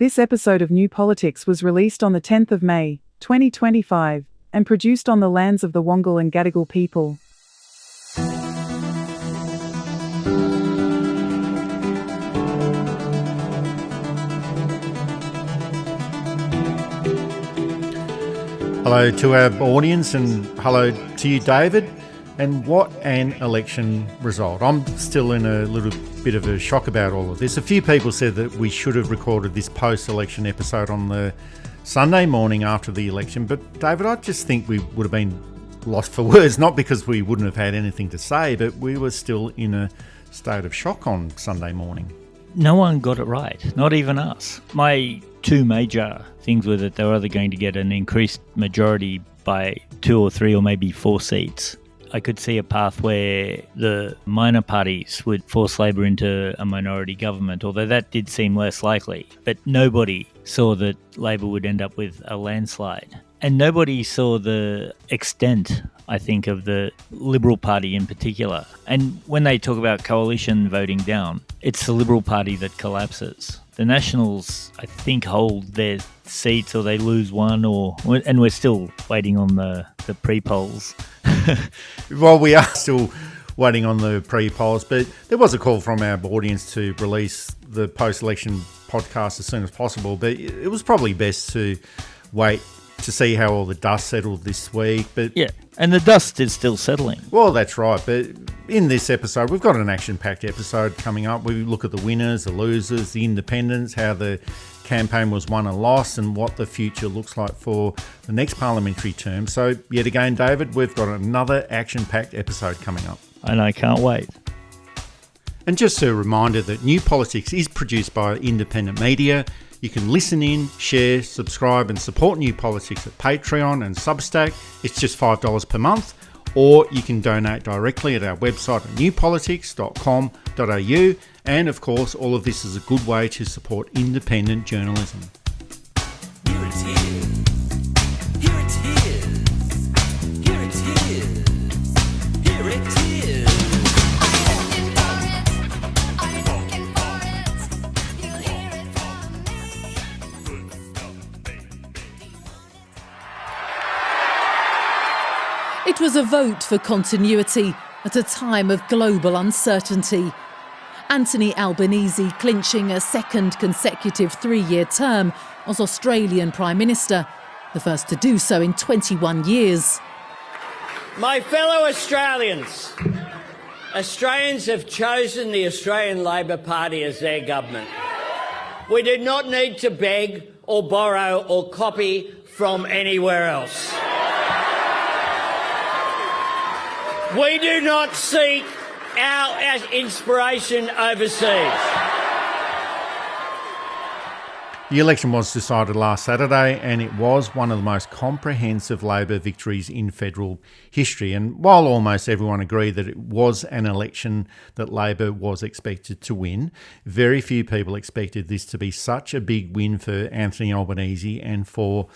This episode of New Politics was released on the 10th of May, 2025, and produced on the lands of the Wangal and Gadigal people. Hello to our audience and hello to you, David. And what an election result. I'm still in a little bit of a shock about all of this. A few people said that we should have recorded this post-election episode on the Sunday morning after the election. But David, I just think we would have been lost for words, not because we wouldn't have had anything to say, but we were still in a state of shock on Sunday morning. No one got it right, not even us. My two major things were that they were either going to get an increased majority by 2 or 3 or maybe 4 seats. I could see a path where the minor parties would force Labor into a minority government, although that did seem less likely. But nobody saw that Labor would end up with a landslide. And nobody saw the extent, I think, of the Liberal Party in particular. And when they talk about coalition voting down, it's the Liberal Party that collapses. The Nationals, I think, hold their seats or they lose one, and we're still waiting on the pre-polls. Well, we are still waiting on the pre-polls, but there was a call from our audience to release the post-election podcast as soon as possible, but it was probably best to wait to see how all the dust settled this week. But yeah, and the dust is still settling. Well, that's right, but in this episode, we've got an action-packed episode coming up. We look at the winners, the losers, the independents, how the campaign was won and lost, and what the future looks like for the next parliamentary term. So, yet again, David, we've got another action-packed episode coming up. And I can't wait. And just a reminder that New Politics is produced by independent media. You can listen in, share, subscribe and support New Politics at Patreon and Substack. It's just $5 per month. Or you can donate directly at our website at newpolitics.com.au. And of course, all of this is a good way to support independent journalism. Here it is. Here it is. Here it is. Here it is. It was a vote for continuity at a time of global uncertainty. Anthony Albanese clinching a second consecutive 3-year term as Australian Prime Minister, the first to do so in 21 years. My fellow Australians, Australians have chosen the Australian Labor Party as their government. We do not need to beg or borrow or copy from anywhere else. We do not seek our inspiration overseas. The election was decided last Saturday and it was one of the most comprehensive Labor victories in federal history. And while almost everyone agreed that it was an election that Labor was expected to win, very few people expected this to be such a big win for Anthony Albanese and for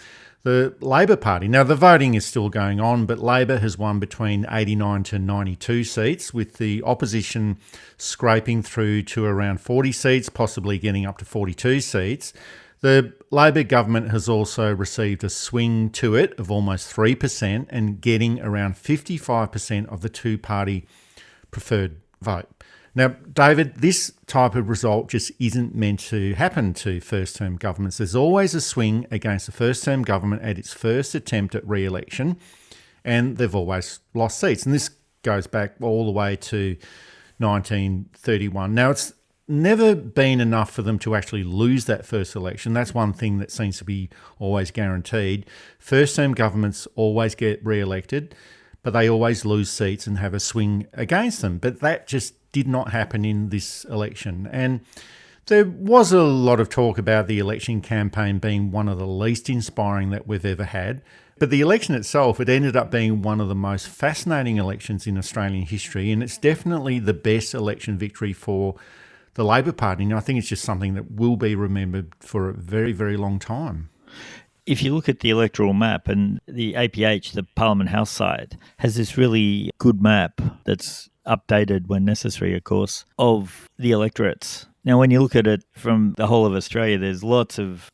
the Labor Party. Now, the voting is still going on, but Labor has won between 89 to 92 seats, with the opposition scraping through to around 40 seats, possibly getting up to 42 seats. The Labor government has also received a swing to it of almost 3% and getting around 55% of the two-party preferred vote. Now, David, this type of result just isn't meant to happen to first-term governments. There's always a swing against the first-term government at its first attempt at re-election, and they've always lost seats. And this goes back all the way to 1931. Now, it's never been enough for them to actually lose that first election. That's one thing that seems to be always guaranteed. First-term governments always get re-elected, but they always lose seats and have a swing against them. But that just did not happen in this election. And there was a lot of talk about the election campaign being one of the least inspiring that we've ever had. But the election itself, it ended up being one of the most fascinating elections in Australian history. And it's definitely the best election victory for the Labor Party. And I think it's just something that will be remembered for a very, very long time. If you look at the electoral map, and the APH, the Parliament House side, has this really good map that's updated when necessary, of course, of the electorates Now, when you look at it from the whole of Australia, there's lots of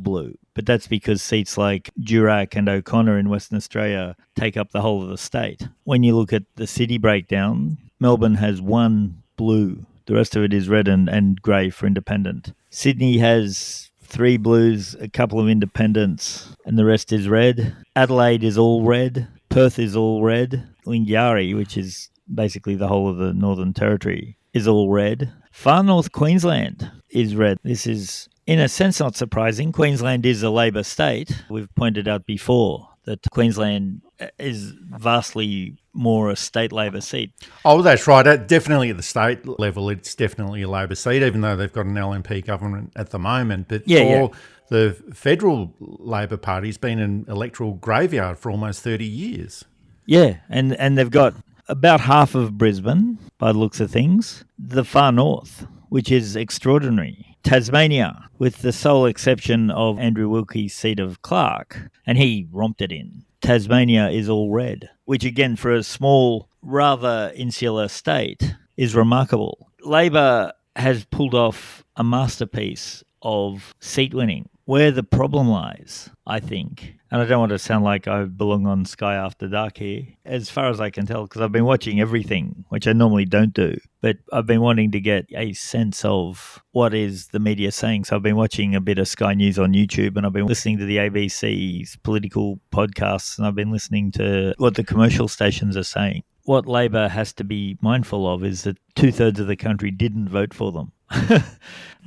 blue, but that's because seats like Durack and O'Connor in Western Australia take up the whole of the state. When you look at the city breakdown, Melbourne has one blue. The rest of it is red and grey for independent. Sydney has 3 blues, a couple of independents, and the rest is red. Adelaide is all red. Perth is all red. Lingiari, which is basically the whole of the Northern Territory, is all red. Far North Queensland is red. This is, in a sense, not surprising. Queensland is a Labor state. We've pointed out before that Queensland is vastly more a state Labor seat. Oh, that's right. Definitely at the state level, it's definitely a Labor seat, even though they've got an LNP government at the moment. But the federal Labor Party's been an electoral graveyard for almost 30 years. Yeah, and they've got about half of Brisbane, by the looks of things. The far north, which is extraordinary. Tasmania, with the sole exception of Andrew Wilkie's seat of Clark, and he romped it in. Tasmania is all red, which again, for a small, rather insular state, is remarkable. Labor has pulled off a masterpiece of seat winning. Where the problem lies, I think, and I don't want to sound like I belong on Sky After Dark here, as far as I can tell, because I've been watching everything, which I normally don't do, but I've been wanting to get a sense of what is the media saying. So I've been watching a bit of Sky News on YouTube, and I've been listening to the ABC's political podcasts, and I've been listening to what the commercial stations are saying. What Labor has to be mindful of is that 2/3 of the country didn't vote for them.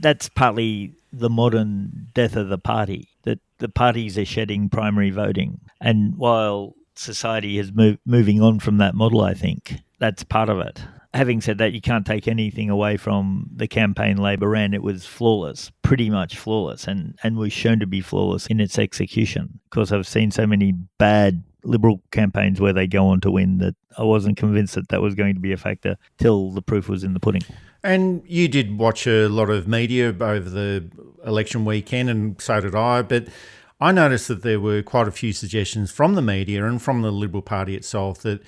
That's partly the modern death of the party, that the parties are shedding primary voting. And while society is moving on from that model, I think that's part of it. Having said that, you can't take anything away from the campaign Labor ran. It was flawless, pretty much flawless, and was shown to be flawless in its execution. Of course, I've seen so many bad Liberal campaigns where they go on to win that I wasn't convinced that was going to be a factor till the proof was in the pudding. And you did watch a lot of media over the election weekend, and so did I, but I noticed that there were quite a few suggestions from the media and from the Liberal Party itself that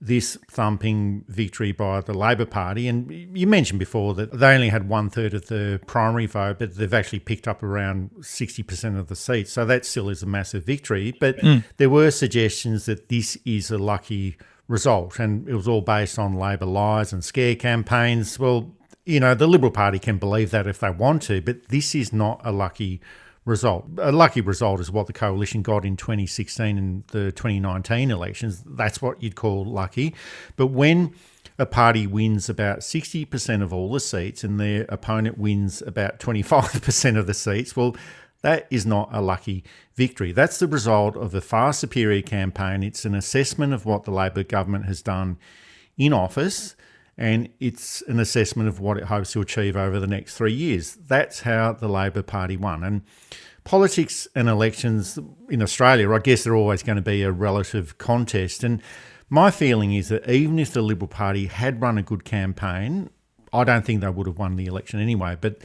this thumping victory by the Labor Party, and you mentioned before that they only had 1/3 of the primary vote, but they've actually picked up around 60% of the seats, so that still is a massive victory. But there were suggestions that this is a lucky result, and it was all based on Labor lies and scare campaigns. Well, you know, the Liberal Party can believe that if they want to, but this is not a lucky result. A lucky result is what the coalition got in 2016 and the 2019 elections. That's what you'd call lucky. But when a party wins about 60% of all the seats and their opponent wins about 25% of the seats, well, that is not a lucky victory. That's the result of a far superior campaign. It's an assessment of what the Labor government has done in office, and it's an assessment of what it hopes to achieve over the next 3 years. That's how the Labor Party won. And politics and elections in Australia, I guess they're always going to be a relative contest. And my feeling is that even if the Liberal Party had run a good campaign, I don't think they would have won the election anyway. But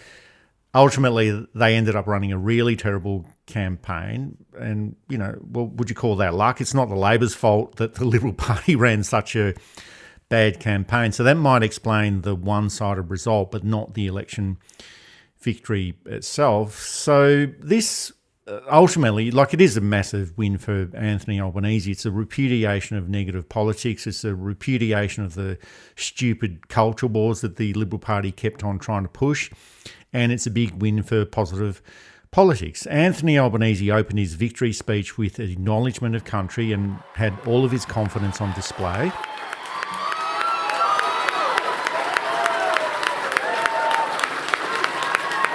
ultimately, they ended up running a really terrible campaign. And, you know, well, would you call that luck? It's not the Labor's fault that the Liberal Party ran such a bad campaign. So that might explain the one-sided result, but not the election victory itself. So this ultimately, like, it is a massive win for Anthony Albanese. It's a repudiation of negative politics. It's a repudiation of the stupid culture wars that the Liberal Party kept on trying to push. And it's a big win for positive politics. Anthony Albanese opened his victory speech with an acknowledgement of country and had all of his confidence on display.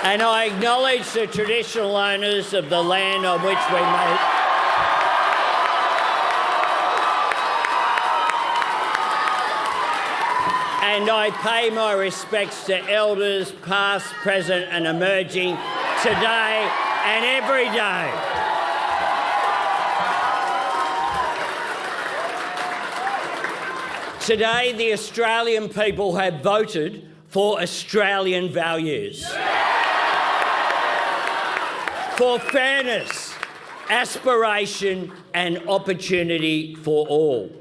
And I acknowledge the traditional owners of the land on which we meet. And I pay my respects to elders past, present and emerging today and every day. Today, the Australian people have voted for Australian values. For fairness, aspiration and opportunity for all.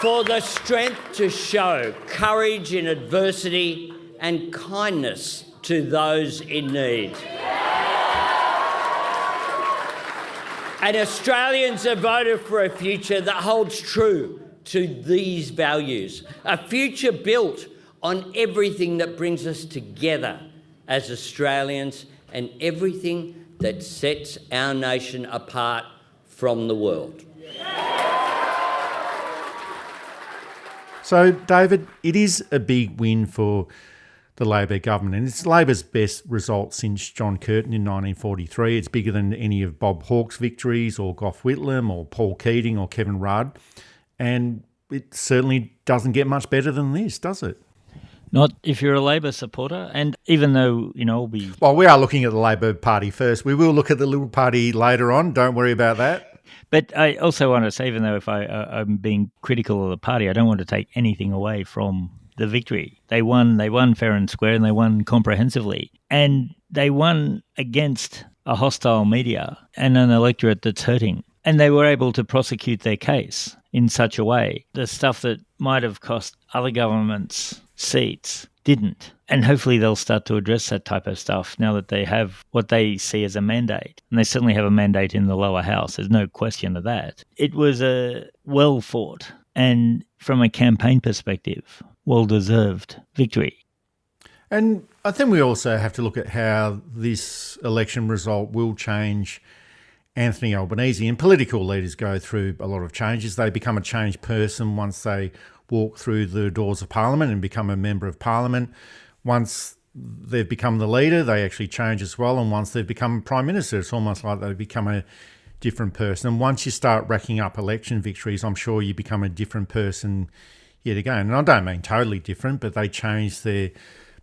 For the strength to show courage in adversity and kindness to those in need. And Australians have voted for a future that holds true to these values, a future built on everything that brings us together as Australians and everything that sets our nation apart from the world. So, David, it is a big win for the Labor government, and it's Labor's best result since John Curtin in 1943. It's bigger than any of Bob Hawke's victories or Gough Whitlam or Paul Keating or Kevin Rudd, and it certainly doesn't get much better than this, does it? Not if you're a Labor supporter, and even though, we'll be... Well, we are looking at the Labor Party first. We will look at the Liberal Party later on. Don't worry about that. But I also want to say, even though if I'm being critical of the party, I don't want to take anything away from the victory. They won fair and square, and they won comprehensively. And they won against a hostile media and an electorate that's hurting. And they were able to prosecute their case in such a way. The stuff that might have cost other governments seats didn't. And hopefully they'll start to address that type of stuff now that they have what they see as a mandate. And they certainly have a mandate in the lower house. There's no question of that. It was a well-fought and, from a campaign perspective, well-deserved victory. And I think we also have to look at how this election result will change Anthony Albanese. And political leaders go through a lot of changes. They become a changed person once they walk through the doors of Parliament and become a member of Parliament. Once they've become the leader, they actually change as well. And once they've become Prime Minister, it's almost like they become a different person. And once you start racking up election victories, I'm sure you become a different person yet again. And I don't mean totally different, but they change their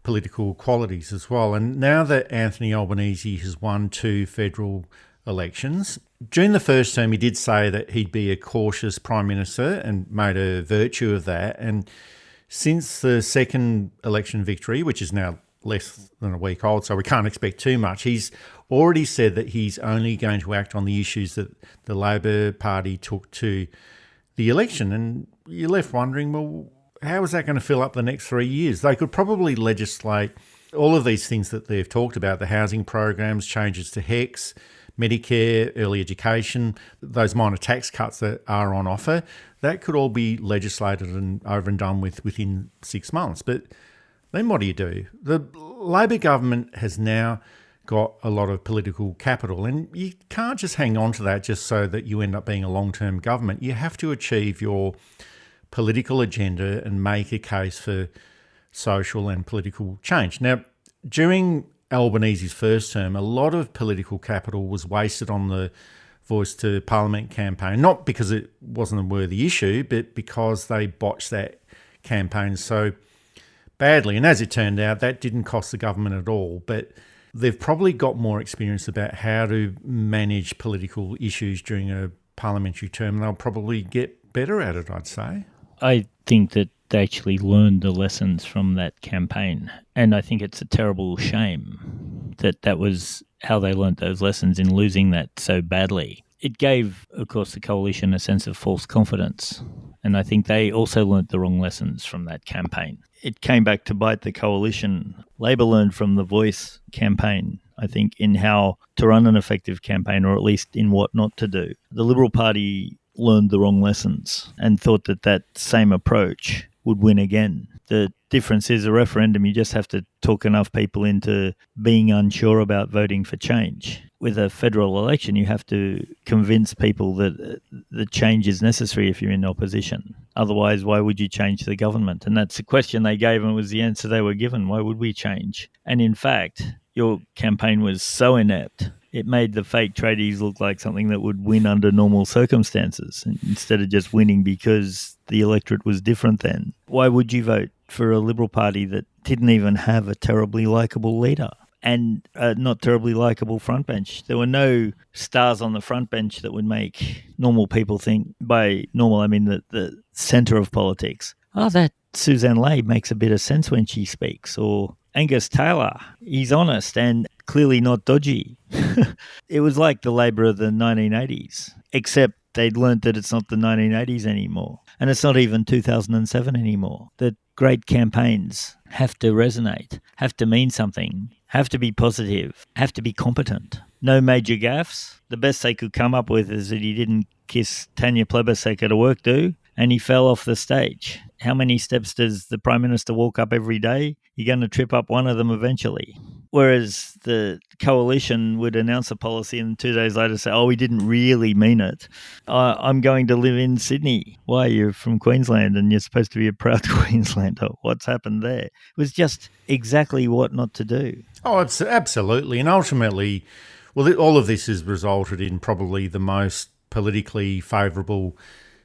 political qualities as well. And now that Anthony Albanese has won 2 federal elections, during the first term he did say that he'd be a cautious Prime Minister and made a virtue of that. And since the second election victory, which is now less than a week old, so we can't expect too much, he's already said that he's only going to act on the issues that the Labor Party took to the election. And you're left wondering, well, how is that going to fill up the next 3 years? They could probably legislate all of these things that they've talked about, the housing programs, changes to HECS, Medicare, early education, those minor tax cuts that are on offer. That could all be legislated and over and done with within 6 months. But then what do? The Labor government has now got a lot of political capital, and you can't just hang on to that just so that you end up being a long-term government. You have to achieve your political agenda and make a case for social and political change. Now, during Albanese's first term, a lot of political capital was wasted on the Voice to Parliament campaign, not because it wasn't a worthy issue, but because they botched that campaign so badly. And as it turned out, that didn't cost the government at all, but they've probably got more experience about how to manage political issues during a parliamentary term, and they'll probably get better at it, I'd say. I think that they actually learned the lessons from that campaign. And I think it's a terrible shame that that was how they learnt those lessons in losing that so badly. It gave, of course, the coalition a sense of false confidence. And I think they also learnt the wrong lessons from that campaign. It came back to bite the coalition. Labor learned from the Voice campaign, I think, in how to run an effective campaign, or at least in what not to do. The Liberal Party learned the wrong lessons and thought that that same approach would win again. The difference is a referendum, you just have to talk enough people into being unsure about voting for change. With a federal election, you have to convince people that the change is necessary if you're in opposition. Otherwise, why would you change the government? And that's the question they gave, and it was the answer they were given. Why would we change? And in fact, your campaign was so inept, it made the fake tradies look like something that would win under normal circumstances, instead of just winning because the electorate was different then. Why would you vote for a Liberal Party that didn't even have a terribly likeable leader and a not terribly likeable front bench? There were no stars on the front bench that would make normal people think, by normal I mean the centre of politics, that Suzanne Ley makes a bit of sense when she speaks, or Angus Taylor, he's honest and clearly not dodgy. It was like the Labor of the 1980s, except they'd learnt that it's not the 1980s anymore. And it's not even 2007 anymore. That great campaigns have to resonate, have to mean something, have to be positive, have to be competent. No major gaffes. The best they could come up with is that he didn't kiss Tanya Plibersek at a work do, and he fell off the stage. How many steps does the Prime Minister walk up every day? You're going to trip up one of them eventually. Whereas the coalition would announce a policy and 2 days later say, we didn't really mean it. I'm going to live in Sydney. Why? You're from Queensland and you're supposed to be a proud Queenslander. What's happened there? It was just exactly what not to do. Oh, absolutely. And ultimately, all of this has resulted in probably the most politically favourable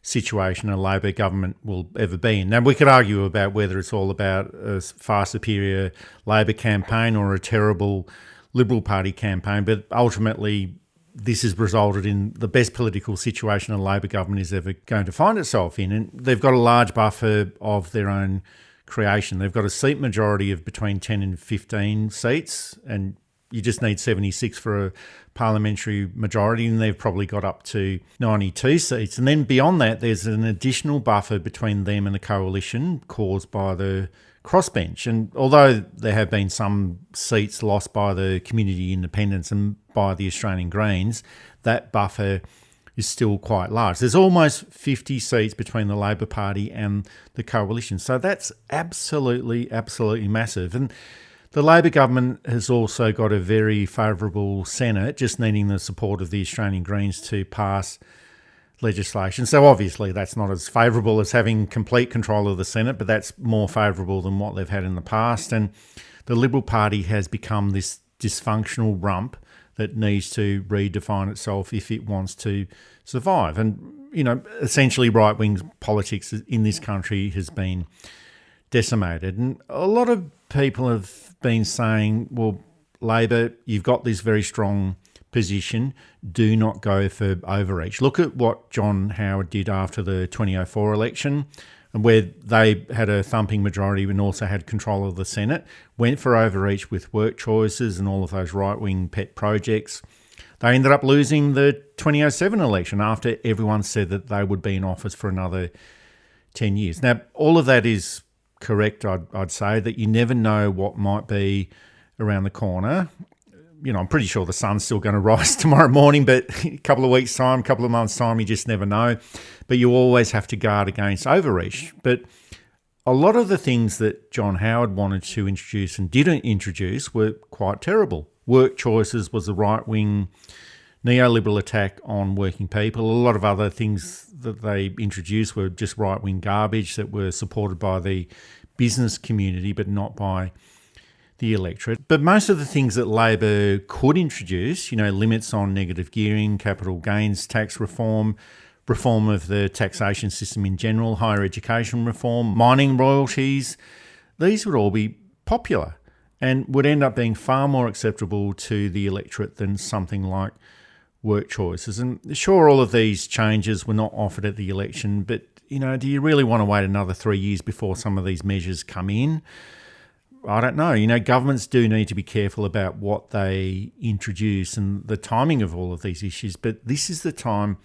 situation a Labor government will ever be in. Now, we could argue about whether it's all about a far superior Labor campaign or a terrible Liberal Party campaign, but ultimately this has resulted in the best political situation a Labor government is ever going to find itself in. And they've got a large buffer of their own creation. They've got a seat majority of between 10 and 15 seats, and you just need 76 for a parliamentary majority, and they've probably got up to 92 seats. And then beyond that, there's an additional buffer between them and the coalition caused by the crossbench. And although there have been some seats lost by the community independents and by the Australian Greens, that buffer is still quite large. There's almost 50 seats between the Labor Party and the coalition. So that's absolutely massive. And the Labor government has also got a very favourable Senate, just needing the support of the Australian Greens to pass legislation. So obviously that's not as favourable as having complete control of the Senate, but that's more favourable than what they've had in the past. And the Liberal Party has become this dysfunctional rump that needs to redefine itself if it wants to survive. And, essentially right-wing politics in this country has been decimated. And a lot of people have been saying, well, Labor, you've got this very strong position, do not go for overreach. Look at what John Howard did after the 2004 election, and where they had a thumping majority and also had control of the Senate, went for overreach with work choices and all of those right-wing pet projects. They ended up losing the 2007 election after everyone said that they would be in office for another 10 years. Now, all of that is correct, I'd say, that you never know what might be around the corner. I'm pretty sure the sun's still going to rise tomorrow morning, but a couple of weeks' time, a couple of months' time, you just never know. But you always have to guard against overreach. But a lot of the things that John Howard wanted to introduce and didn't introduce were quite terrible. Work choices was a right-wing neoliberal attack on working people. A lot of other things that they introduced were just right-wing garbage that were supported by the business community but not by the electorate. But most of the things that Labor could introduce, limits on negative gearing, capital gains tax reform, reform of the taxation system in general, higher education reform, mining royalties, these would all be popular and would end up being far more acceptable to the electorate than something like work choices. And sure, all of these changes were not offered at the election, but, do you really want to wait another 3 years before some of these measures come in? I don't know. Governments do need to be careful about what they introduce and the timing of all of these issues, but this is the time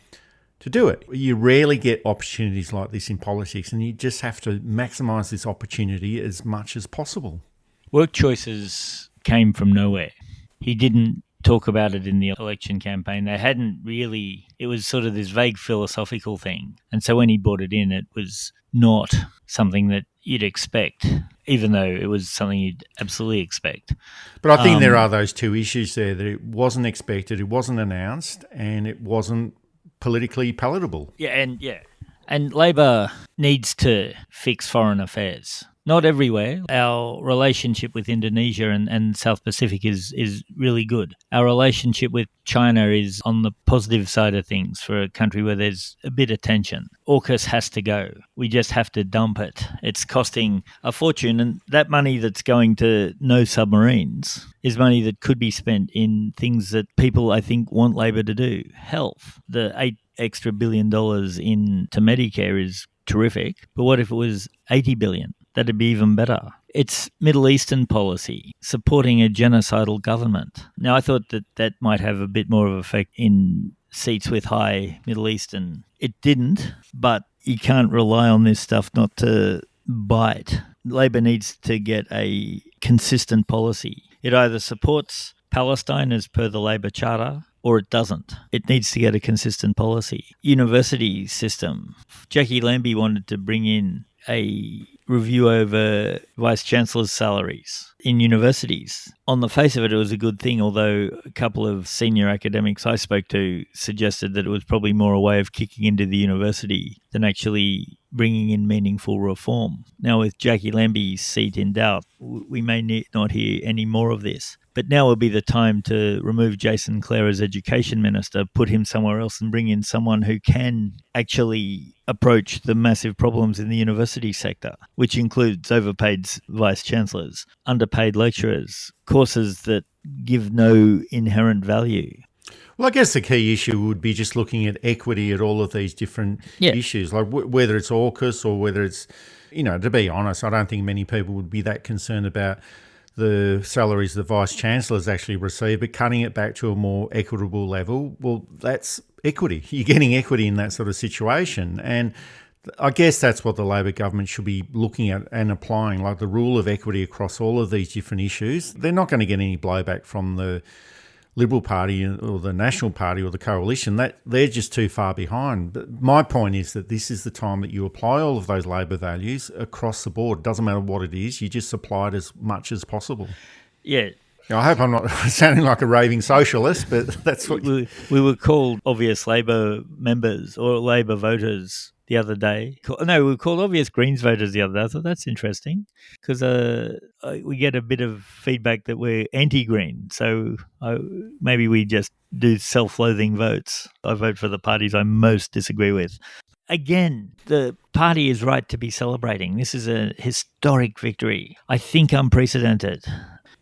to do it. You rarely get opportunities like this in politics, and you just have to maximise this opportunity as much as possible. Work choices came from nowhere. He didn't talk about it in the election campaign. They hadn't really, it was sort of this vague philosophical thing. And so when he brought it in, it was not something that you'd expect, even though it was something you'd absolutely expect. But I think there are those two issues there, that it wasn't expected, it wasn't announced, and it wasn't politically palatable. And Labor needs to fix foreign affairs. Not everywhere. Our relationship with Indonesia and South Pacific is really good. Our relationship with China is on the positive side of things for a country where there's a bit of tension. AUKUS has to go. We just have to dump it. It's costing a fortune, and that money that's going to no submarines is money that could be spent in things that people, I think, want Labor to do. Health. The $8 extra billion into Medicare is terrific, but what if it was $80 billion? That'd be even better. It's Middle Eastern policy, supporting a genocidal government. Now, I thought that might have a bit more of an effect in seats with high Middle Eastern. It didn't, but you can't rely on this stuff not to bite. Labor needs to get a consistent policy. It either supports Palestine as per the Labor Charter or it doesn't. It needs to get a consistent policy. University system. Jackie Lambie wanted to bring in a review over vice-chancellors' salaries in universities. On the face of it, it was a good thing, although a couple of senior academics I spoke to suggested that it was probably more a way of kicking into the university than actually bringing in meaningful reform. Now, with Jackie Lambie's seat in doubt, we may not hear any more of this. But now would be the time to remove Jason Clare as Education Minister, put him somewhere else and bring in someone who can actually approach the massive problems in the university sector, which includes overpaid vice-chancellors, underpaid lecturers, courses that give no inherent value. Well, I guess the key issue would be just looking at equity at all of these different issues, like whether it's AUKUS or whether it's, to be honest, I don't think many people would be that concerned about the salaries the vice-chancellors actually receive, but cutting it back to a more equitable level, well, that's equity. You're getting equity in that sort of situation. And I guess that's what the Labor government should be looking at and applying, like the rule of equity across all of these different issues. They're not going to get any blowback from the Liberal Party or the National Party or the Coalition. That they're just too far behind. But my point is that this is the time that you apply all of those Labor values across the board. It doesn't matter what it is, you just apply it as much as possible. Yeah. I hope I'm not sounding like a raving socialist, but that's what... We were called obvious Labor members or Labor voters the other day. No, we were called obvious Greens voters the other day. I thought that's interesting because we get a bit of feedback that we're anti-Green. So maybe we just do self-loathing votes. I vote for the parties I most disagree with. Again, the party is right to be celebrating. This is a historic victory. I think unprecedented.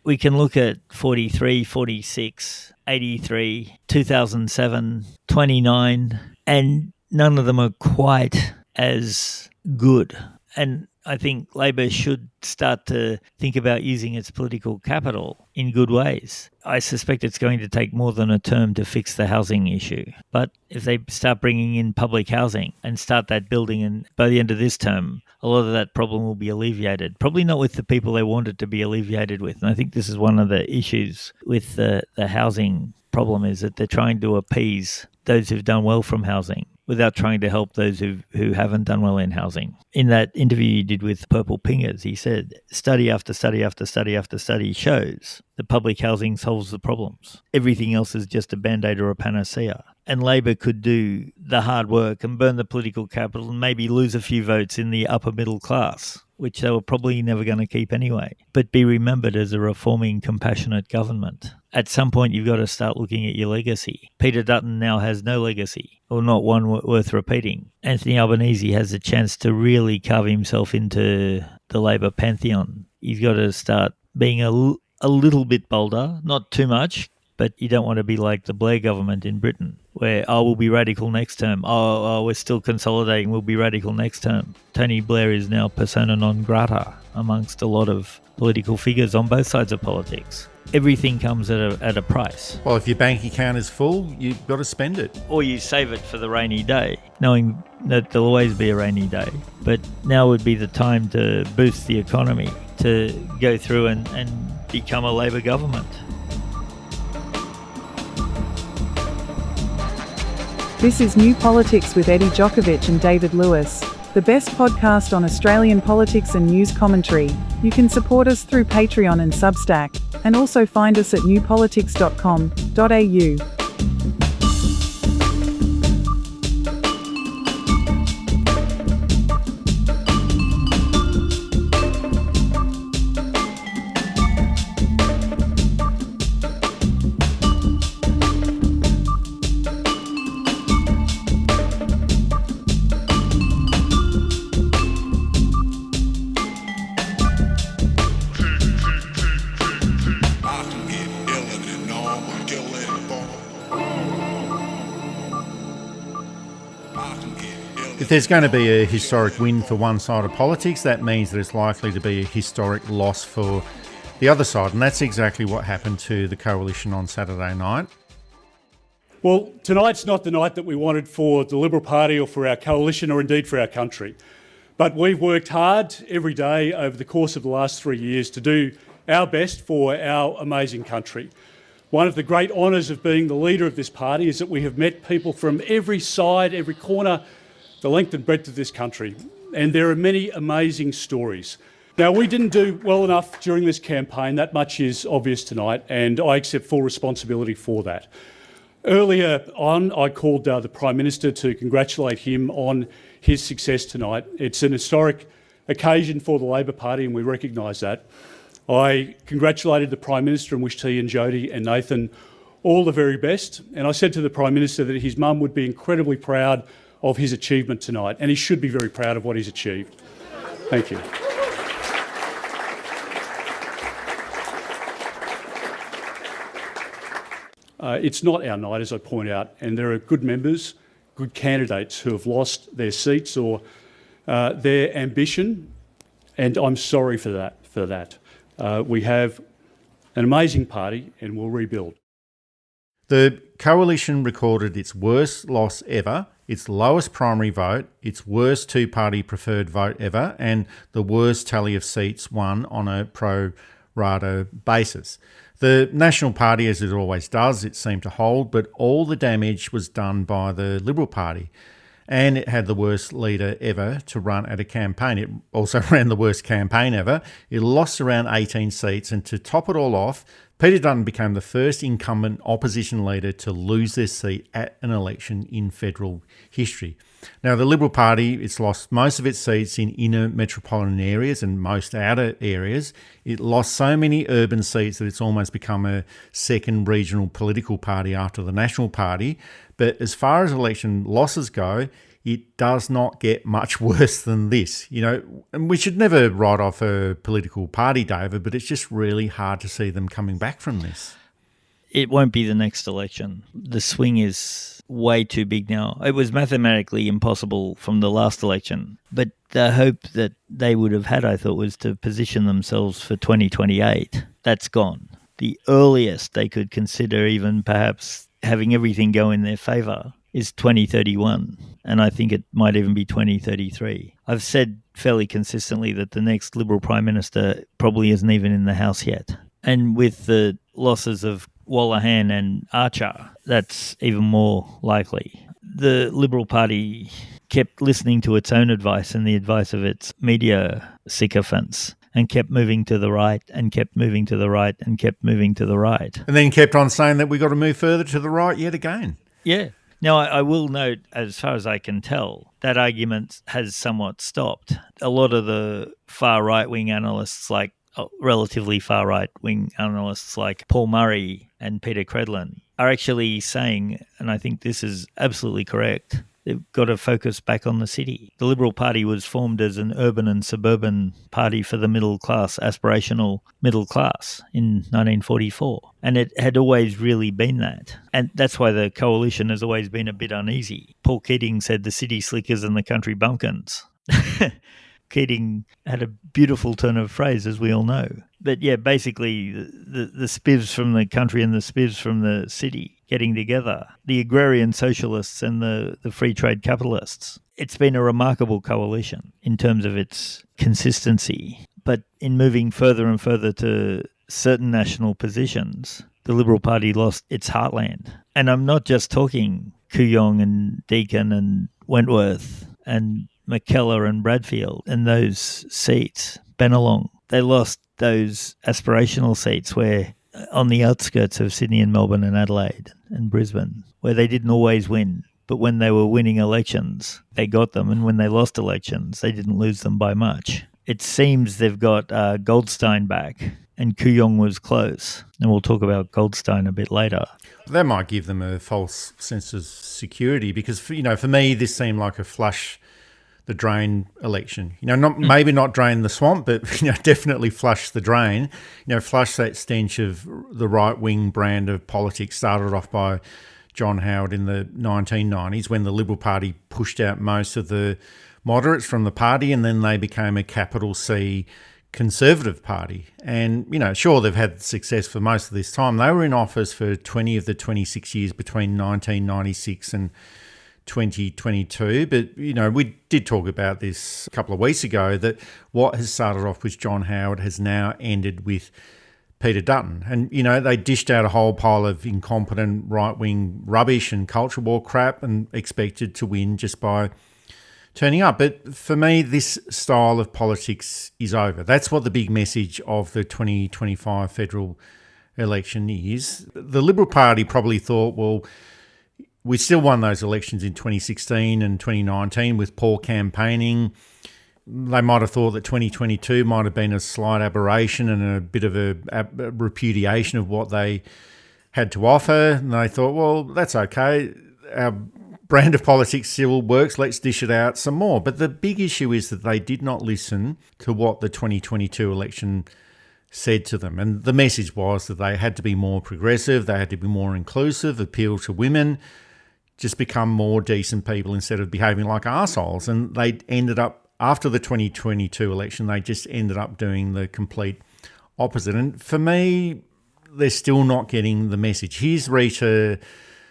We can look at 43, 46, 83, 2007, 29, and none of them are quite as good. And I think Labor should start to think about using its political capital in good ways. I suspect it's going to take more than a term to fix the housing issue. But if they start bringing in public housing and start that building, and by the end of this term, a lot of that problem will be alleviated. Probably not with the people they want it to be alleviated with. And I think this is one of the issues with the housing problem, is that they're trying to appease those who've done well from housing without trying to help those who haven't done well in housing. In that interview you did with Purple Pingers, he said, study after study after study after study shows that public housing solves the problems. Everything else is just a band-aid or a panacea. And Labor could do the hard work and burn the political capital and maybe lose a few votes in the upper middle class, which they were probably never going to keep anyway, but be remembered as a reforming, compassionate government. At some point, you've got to start looking at your legacy. Peter Dutton now has no legacy, or not one worth repeating. Anthony Albanese has a chance to really carve himself into the Labor pantheon. He's got to start being a little bit bolder, not too much, but you don't want to be like the Blair government in Britain, where, we'll be radical next term. We're still consolidating, we'll be radical next term. Tony Blair is now persona non grata amongst a lot of political figures on both sides of politics. Everything comes at a price. Well, if your bank account is full, you've got to spend it. Or you save it for the rainy day, knowing that there'll always be a rainy day. But now would be the time to boost the economy, to go through and become a Labor government. This is New Politics with Eddie Djokovic and David Lewis, the best podcast on Australian politics and news commentary. You can support us through Patreon and Substack, and also find us at newpolitics.com.au. If there's going to be a historic win for one side of politics, that means that it's likely to be a historic loss for the other side. And that's exactly what happened to the Coalition on Saturday night. Well, tonight's not the night that we wanted for the Liberal Party or for our coalition or indeed for our country. But we've worked hard every day over the course of the last 3 years to do our best for our amazing country. One of the great honours of being the leader of this party is that we have met people from every side, every corner, the length and breadth of this country. And there are many amazing stories. Now, we didn't do well enough during this campaign. That much is obvious tonight, and I accept full responsibility for that. Earlier on, I called the Prime Minister to congratulate him on his success tonight. It's an historic occasion for the Labor Party, and we recognise that. I congratulated the Prime Minister and wished he and Jodie and Nathan all the very best. And I said to the Prime Minister that his mum would be incredibly proud of his achievement tonight, and he should be very proud of what he's achieved. Thank you. It's not our night, as I point out, and there are good members, good candidates who have lost their seats or their ambition, and I'm sorry for that. We have an amazing party and we'll rebuild. The coalition recorded its worst loss ever, its lowest primary vote, its worst two-party preferred vote ever, and the worst tally of seats won on a pro rata basis. The National Party, as it always does, it seemed to hold, but all the damage was done by the Liberal Party. And it had the worst leader ever to run at a campaign. It also ran the worst campaign ever. It lost around 18 seats, and to top it all off, Peter Dutton became the first incumbent opposition leader to lose their seat at an election in federal history. Now, the Liberal Party, it's lost most of its seats in inner metropolitan areas and most outer areas. It lost so many urban seats that it's almost become a second regional political party after the National Party. But as far as election losses go, it does not get much worse than this. You know, and we should never write off a political party, David, but it's just really hard to see them coming back from this. It won't be the next election. The swing is way too big now. It was mathematically impossible from the last election, but the hope that they would have had, I thought, was to position themselves for 2028. That's gone. The earliest they could consider even perhaps having everything go in their favour is 2031, and I think it might even be 2033. I've said fairly consistently that the next Liberal Prime Minister probably isn't even in the House yet. And with the losses of Wallahan and Archer, that's even more likely. The Liberal Party kept listening to its own advice and the advice of its media sycophants, and kept moving to the right and kept moving to the right and kept moving to the right. And then kept on saying that we've got to move further to the right yet again. Yeah. Now, I will note, as far as I can tell, that argument has somewhat stopped. A lot of the far right-wing analysts, like relatively far right-wing analysts like Paul Murray and Peter Credlin, are actually saying, and I think this is absolutely correct, they've got to focus back on the city. The Liberal Party was formed as an urban and suburban party for the middle class, aspirational middle class in 1944. And it had always really been that. And that's why the coalition has always been a bit uneasy. Paul Keating said the city slickers and the country bumpkins. Keating had a beautiful turn of phrase, as we all know. But yeah, basically the spivs from the country and the spivs from the city getting together, the agrarian socialists and the free trade capitalists. It's been a remarkable coalition in terms of its consistency. But in moving further and further to certain national positions, the Liberal Party lost its heartland. And I'm not just talking Kooyong and Deakin and Wentworth and McKellar and Bradfield and those seats, Bennelong. They lost those aspirational seats where on the outskirts of Sydney and Melbourne and Adelaide and Brisbane, where they didn't always win. But when they were winning elections, they got them. And when they lost elections, they didn't lose them by much. It seems they've got Goldstein back, and Kooyong was close. And we'll talk about Goldstein a bit later. That might give them a false sense of security because, for me, this seemed like a flush the drain election. Maybe not drain the swamp, but definitely flush the drain. Flush that stench of the right-wing brand of politics started off by John Howard in the 1990s when the Liberal Party pushed out most of the moderates from the party, and then they became a capital C Conservative Party. And, sure, they've had success for most of this time. They were in office for 20 of the 26 years between 1996 and 2022. But, we did talk about this a couple of weeks ago, that what has started off with John Howard has now ended with Peter Dutton. And, they dished out a whole pile of incompetent right-wing rubbish and culture war crap and expected to win just by turning up. But for me, this style of politics is over. That's what the big message of the 2025 federal election is. The Liberal Party probably thought, well, we still won those elections in 2016 and 2019 with poor campaigning. They might have thought that 2022 might have been a slight aberration and a bit of a repudiation of what they had to offer. And they thought, well, that's okay. Our brand of politics still works. Let's dish it out some more. But the big issue is that they did not listen to what the 2022 election said to them. And the message was that they had to be more progressive, they had to be more inclusive, appeal to women, just become more decent people instead of behaving like arseholes. And they ended up, after the 2022 election, they just ended up doing the complete opposite. And for me, they're still not getting the message. Here's Rita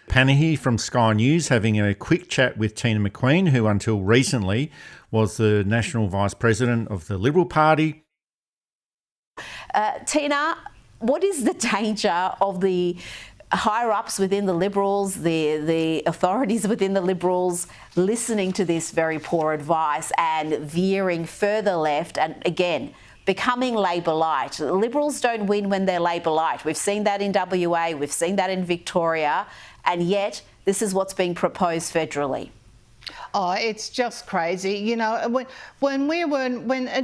Panahi from Sky News having a quick chat with Tina McQueen, who until recently was the National Vice President of the Liberal Party. Tina, what is the danger of the higher-ups within the Liberals, the authorities within the Liberals, listening to this very poor advice and veering further left and, again, becoming Labor light? The Liberals don't win when they're Labor light. We've seen that in WA, we've seen that in Victoria, and yet this is what's being proposed federally. Oh, it's just crazy. When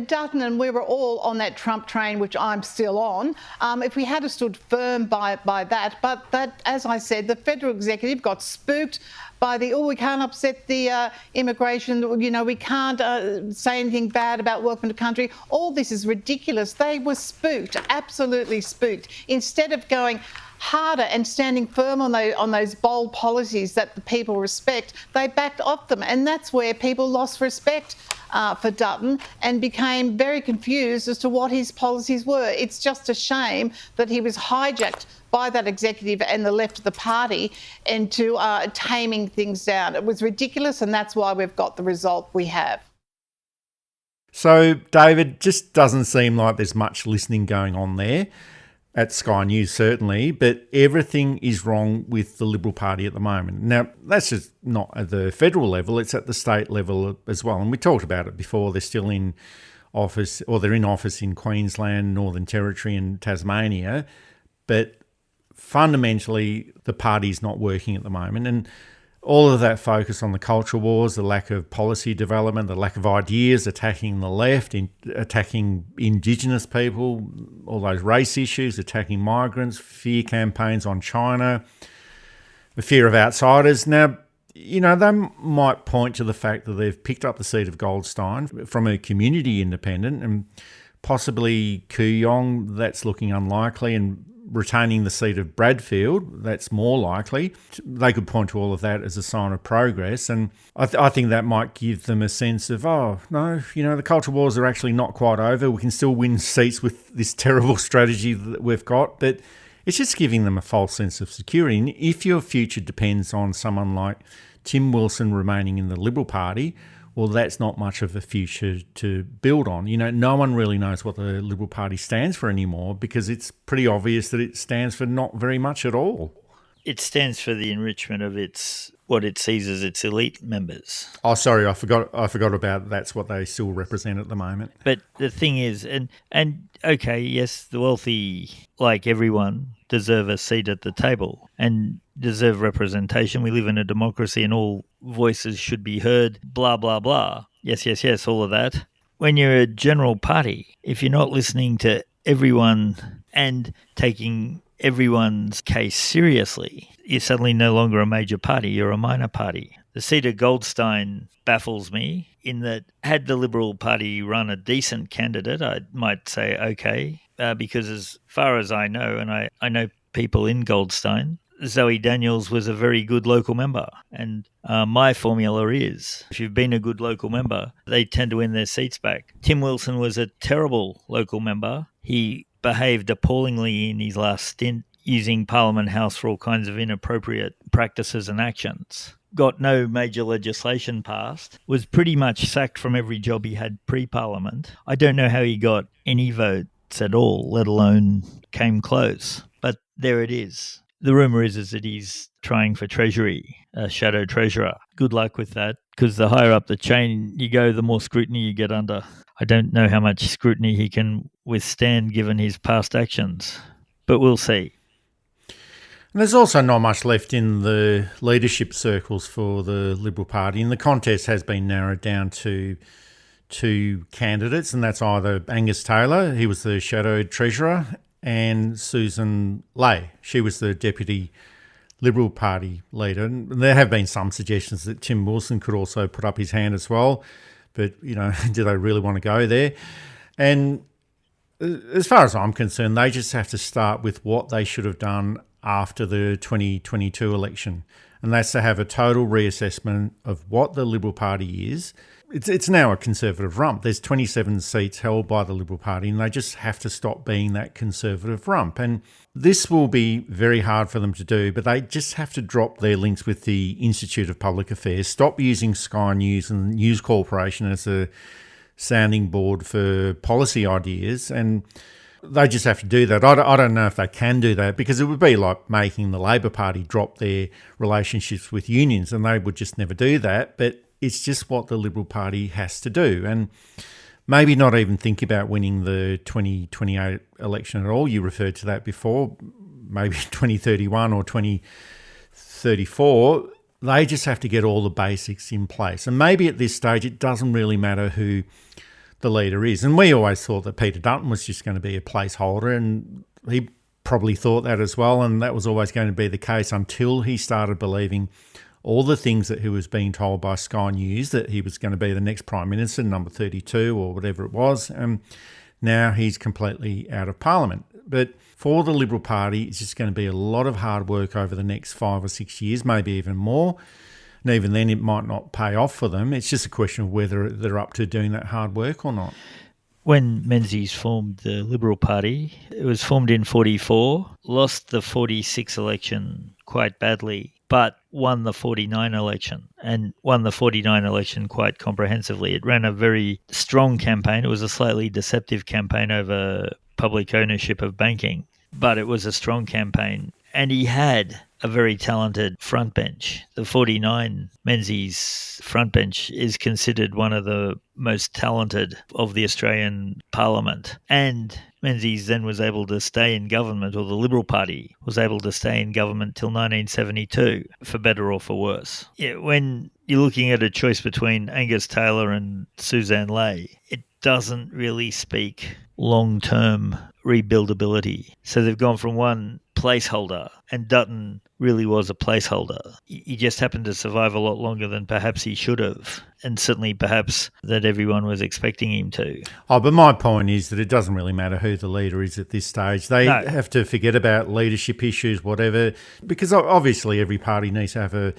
Dutton and we were all on that Trump train, which I'm still on, if we had stood firm by that, but that, as I said, the federal executive got spooked by we can't upset the immigration, we can't say anything bad about welcome to country. All this is ridiculous. They were spooked, absolutely spooked. Instead of going harder and standing firm on those bold policies that the people respect, they backed off them. And that's where people lost respect for Dutton and became very confused as to what his policies were. It's just a shame that he was hijacked by that executive and the left of the party into taming things down. It was ridiculous, and that's why we've got the result we have. So, David, just doesn't seem like there's much listening going on there. At Sky News, certainly, but everything is wrong with the Liberal Party at the moment. Now, that's just not at the federal level, it's at the state level as well. And we talked about it before. They're still in office, or they're in office in Queensland, Northern Territory and Tasmania, but fundamentally the party's not working at the moment. And all of that focus on the culture wars, the lack of policy development, the lack of ideas, attacking the left, attacking Indigenous people, all those race issues, attacking migrants, fear campaigns on China, the fear of outsiders. Now, they might point to the fact that they've picked up the seat of Goldstein from a community independent, and possibly Kooyong, that's looking unlikely, and retaining the seat of Bradfield, that's more likely. They could point to all of that as a sign of progress. And I think that might give them a sense of, oh, no, the culture wars are actually not quite over. We can still win seats with this terrible strategy that we've got. But it's just giving them a false sense of security. And if your future depends on someone like Tim Wilson remaining in the Liberal Party, well, that's not much of a future to build on. No one really knows what the Liberal Party stands for anymore, because it's pretty obvious that it stands for not very much at all. It stands for the enrichment of what it sees as its elite members. Oh, sorry, I forgot about that's what they still represent at the moment. But the thing is, and okay, yes, the wealthy, like everyone, deserve a seat at the table and deserve representation. We live in a democracy and all voices should be heard, blah, blah, blah. Yes, all of that. When you're a general party, if you're not listening to everyone and taking everyone's case seriously, you're suddenly no longer a major party, you're a minor party. The seat of Goldstein baffles me in that had the Liberal Party run a decent candidate, I might say okay, because as far as I know, and I know people in Goldstein, Zoe Daniels was a very good local member. And my formula is, if you've been a good local member, they tend to win their seats back. Tim Wilson was a terrible local member. He behaved appallingly in his last stint, using Parliament House for all kinds of inappropriate practices and actions. Got no major legislation passed, was pretty much sacked from every job he had pre-Parliament. I don't know how he got any votes at all, let alone came close. But there it is. The rumour is that he's trying for Treasury, a shadow treasurer. Good luck with that, because the higher up the chain you go, the more scrutiny you get under. I don't know how much scrutiny he can withstand given his past actions, but we'll see. And there's also not much left in the leadership circles for the Liberal Party, and the contest has been narrowed down to two candidates, and that's either Angus Taylor, he was the shadow treasurer, and Susan Ley. She was the deputy Liberal Party leader. And there have been some suggestions that Tim Wilson could also put up his hand as well, but, you know, do they really want to go there? And as far as I'm concerned, they just have to start with what they should have done after the 2022 election, and that's to have a total reassessment of what the Liberal Party is. It's now a Conservative rump. There's 27 seats held by the Liberal Party, and they just have to stop being that Conservative rump. And this will be very hard for them to do, but they just have to drop their links with the Institute of Public Affairs, stop using Sky News and News Corporation as a sounding board for policy ideas, and they just have to do that. I don't know if they can do that, because it would be like making the Labor Party drop their relationships with unions, and they would just never do that. But it's just what the Liberal Party has to do, and maybe not even think about winning the 2028 election at all. You referred to that before, maybe 2031 or 2034. They just have to get all the basics in place. And maybe at this stage it doesn't really matter who the leader is. And we always thought that Peter Dutton was just going to be a placeholder, and he probably thought that as well, and that was always going to be the case until he started believing all the things that he was being told by Sky News, that he was going to be the next Prime Minister, number 32 or whatever it was, and now he's completely out of Parliament. But for the Liberal Party, it's just going to be a lot of hard work over the next 5 or 6 years, maybe even more. And even then, it might not pay off for them. It's just a question of whether they're up to doing that hard work or not. When Menzies formed the Liberal Party, it was formed in 44, lost the 46 election quite badly, but won the 49 election, and won the 49 election quite comprehensively. It ran a very strong campaign. It was a slightly deceptive campaign over public ownership of banking, but it was a strong campaign. And he had a very talented frontbench. The 49 Menzies frontbench is considered one of the most talented of the Australian Parliament. And Menzies then was able to stay in government, or the Liberal Party was able to stay in government till 1972, for better or for worse. Yeah, when you're looking at a choice between Angus Taylor and Suzanne Ley, it doesn't really speak long-term rebuildability. So they've gone from one placeholder, and Dutton really was a placeholder. He just happened to survive a lot longer than perhaps he should have, and certainly perhaps that everyone was expecting him to. Oh, but my point is that it doesn't really matter who the leader is at this stage. They have to forget about leadership issues, whatever, because obviously every party needs to have a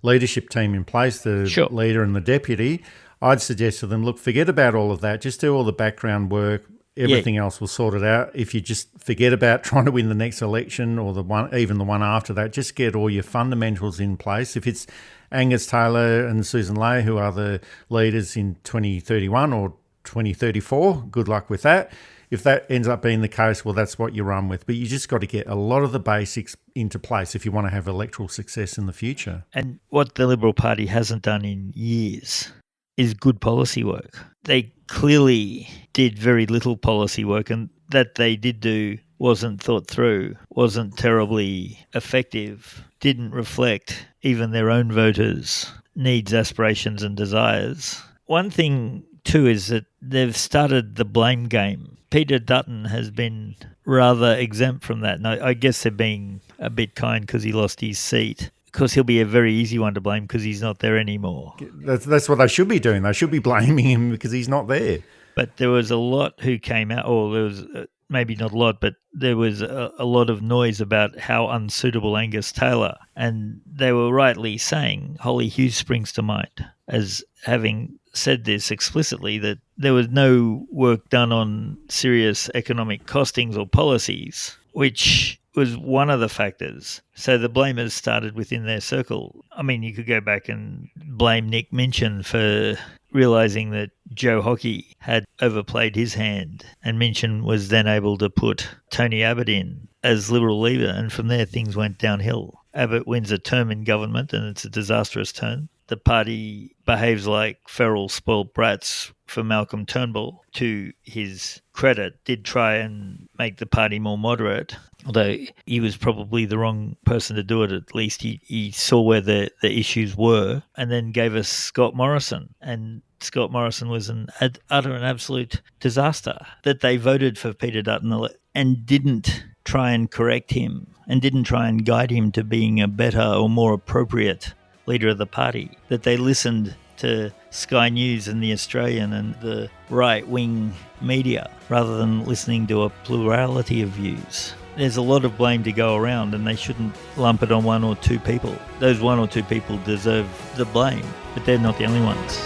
leadership team in place, the leader and the deputy. I'd suggest to them, look, forget about all of that. Just do all the background work. Everything else will sort it out. If you just forget about trying to win the next election, or even the one after that, just get all your fundamentals in place. If it's Angus Taylor and Susan Ley who are the leaders in 2031 or 2034, good luck with that. If that ends up being the case, well, that's what you run with. But you just got to get a lot of the basics into place if you want to have electoral success in the future. And what the Liberal Party hasn't done in years is good policy work. They clearly did very little policy work, and that they did do wasn't thought through, wasn't terribly effective, didn't reflect even their own voters' needs, aspirations and desires. One thing too is that they've started the blame game. Peter Dutton has been rather exempt from that. And I guess they're being a bit kind because he lost his seat. Because he'll be a very easy one to blame because he's not there anymore. That's what they should be doing. They should be blaming him because he's not there. But there was a lot who came out, or there was maybe not a lot, but there was a lot of noise about how unsuitable Angus Taylor, and they were rightly saying, Holly Hughes springs to mind as having said this explicitly, that there was no work done on serious economic costings or policies, which was one of the factors. So the blamers started within their circle. I mean, you could go back and blame Nick Minchin for realising that Joe Hockey had overplayed his hand, and Minchin was then able to put Tony Abbott in as Liberal leader, and from there things went downhill. Abbott wins a term in government, and it's a disastrous term. The party behaves like feral spoiled brats for Malcolm Turnbull. To his credit, did try and make the party more moderate, although he was probably the wrong person to do it. At least he saw where the issues were, and then gave us Scott Morrison. And Scott Morrison was an utter and absolute disaster. That they voted for Peter Dutton and didn't try and correct him, and didn't try and guide him to being a better or more appropriate leader of the party. That they listened to Sky News and The Australian and the right-wing media rather than listening to a plurality of views. There's a lot of blame to go around, and they shouldn't lump it on one or two people. Those one or two people deserve the blame, but they're not the only ones.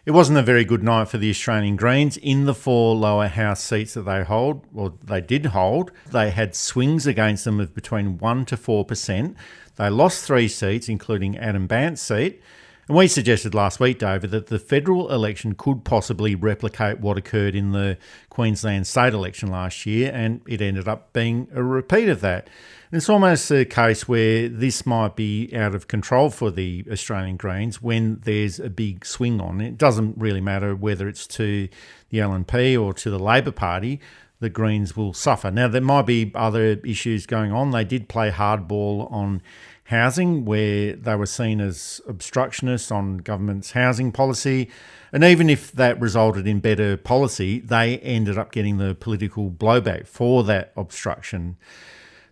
It wasn't a very good night for the Australian Greens. In the 4 lower house seats that they did hold, they had swings against them of between 1% to 4%. They lost 3 seats, including Adam Bandt's seat. And we suggested last week, David, that the federal election could possibly replicate what occurred in the Queensland state election last year, and it ended up being a repeat of that. And it's almost a case where this might be out of control for the Australian Greens when there's a big swing on. It doesn't really matter whether it's to the LNP or to the Labor Party. The Greens will suffer. Now, there might be other issues going on. They did play hardball on housing, where they were seen as obstructionists on government's housing policy. And even if that resulted in better policy, they ended up getting the political blowback for that obstruction.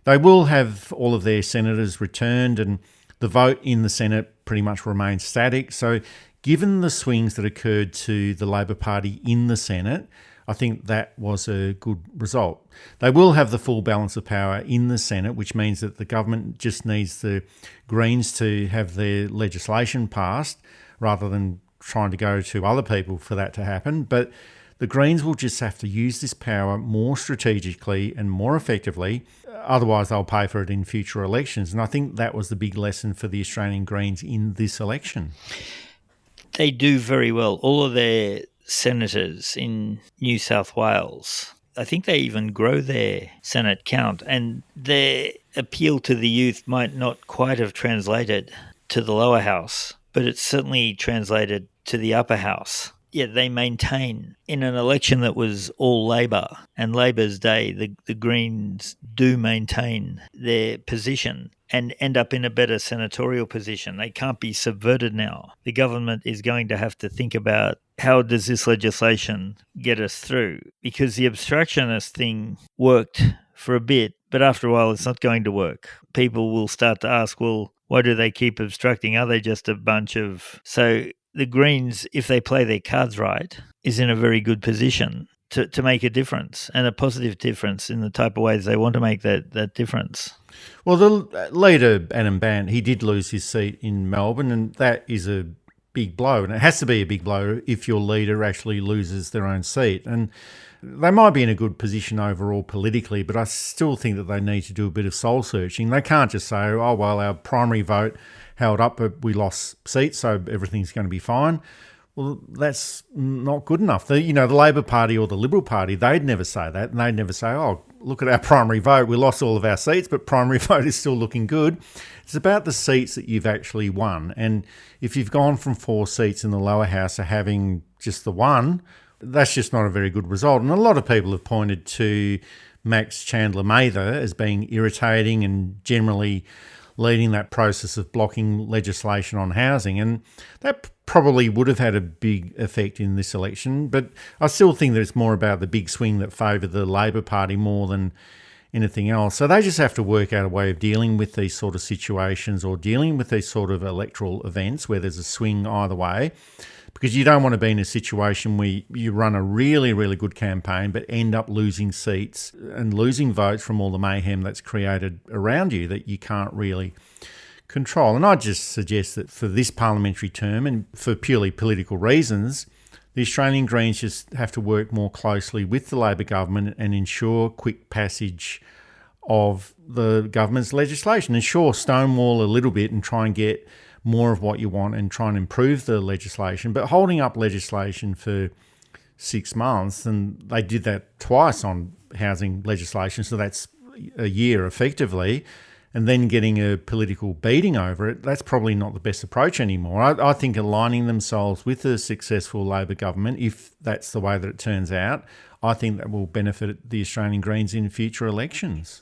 They will have all of their senators returned, and the vote in the Senate pretty much remains static. So given the swings that occurred to the Labor Party in the Senate, I think that was a good result. They will have the full balance of power in the Senate, which means that the government just needs the Greens to have their legislation passed rather than trying to go to other people for that to happen. But the Greens will just have to use this power more strategically and more effectively. Otherwise, they'll pay for it in future elections. And I think that was the big lesson for the Australian Greens in this election. They do very well. All of their senators in New South Wales, I think they even grow their Senate count, and their appeal to the youth might not quite have translated to the lower house, but it's certainly translated to the upper house. Yet they maintain, in an election that was all Labor and Labor's day, the Greens do maintain their position and end up in a better senatorial position. They can't be subverted now. The government is going to have to think about, how does this legislation get us through? Because the obstructionist thing worked for a bit, but after a while it's not going to work. People will start to ask, well, why do they keep obstructing? Are they just a bunch of... So the Greens, if they play their cards right, is in a very good position to make a difference, and a positive difference in the type of ways they want to make that difference. Well, the leader, Adam Bandt, he did lose his seat in Melbourne, and that is a big blow. And it has to be a big blow if your leader actually loses their own seat. And they might be in a good position overall politically, but I still think that they need to do a bit of soul searching. They can't just say, oh, well, our primary vote held up, but we lost seats, so everything's going to be fine. Well, that's not good enough. The Labor Party or the Liberal Party, they'd never say that. And they'd never say, oh, look at our primary vote. We lost all of our seats, but primary vote is still looking good. It's about the seats that you've actually won. And if you've gone from 4 seats in the lower house to having just the 1, that's just not a very good result. And a lot of people have pointed to Max Chandler Mather as being irritating and generally leading that process of blocking legislation on housing. And that probably would have had a big effect in this election, but I still think that it's more about the big swing that favoured the Labor Party more than anything else. So they just have to work out a way of dealing with these sort of situations or dealing with these sort of electoral events where there's a swing either way, because you don't want to be in a situation where you run a really, really good campaign but end up losing seats and losing votes from all the mayhem that's created around you that you can't really control. And I just suggest that for this parliamentary term and for purely political reasons, the Australian Greens just have to work more closely with the Labor government and ensure quick passage of the government's legislation. And sure, stonewall a little bit and try and get more of what you want and try and improve the legislation. But holding up legislation for 6 months, and they did that twice on housing legislation, so that's a year effectively, and then getting a political beating over it, that's probably not the best approach anymore. I think aligning themselves with a successful Labor government, if that's the way that it turns out, I think that will benefit the Australian Greens in future elections.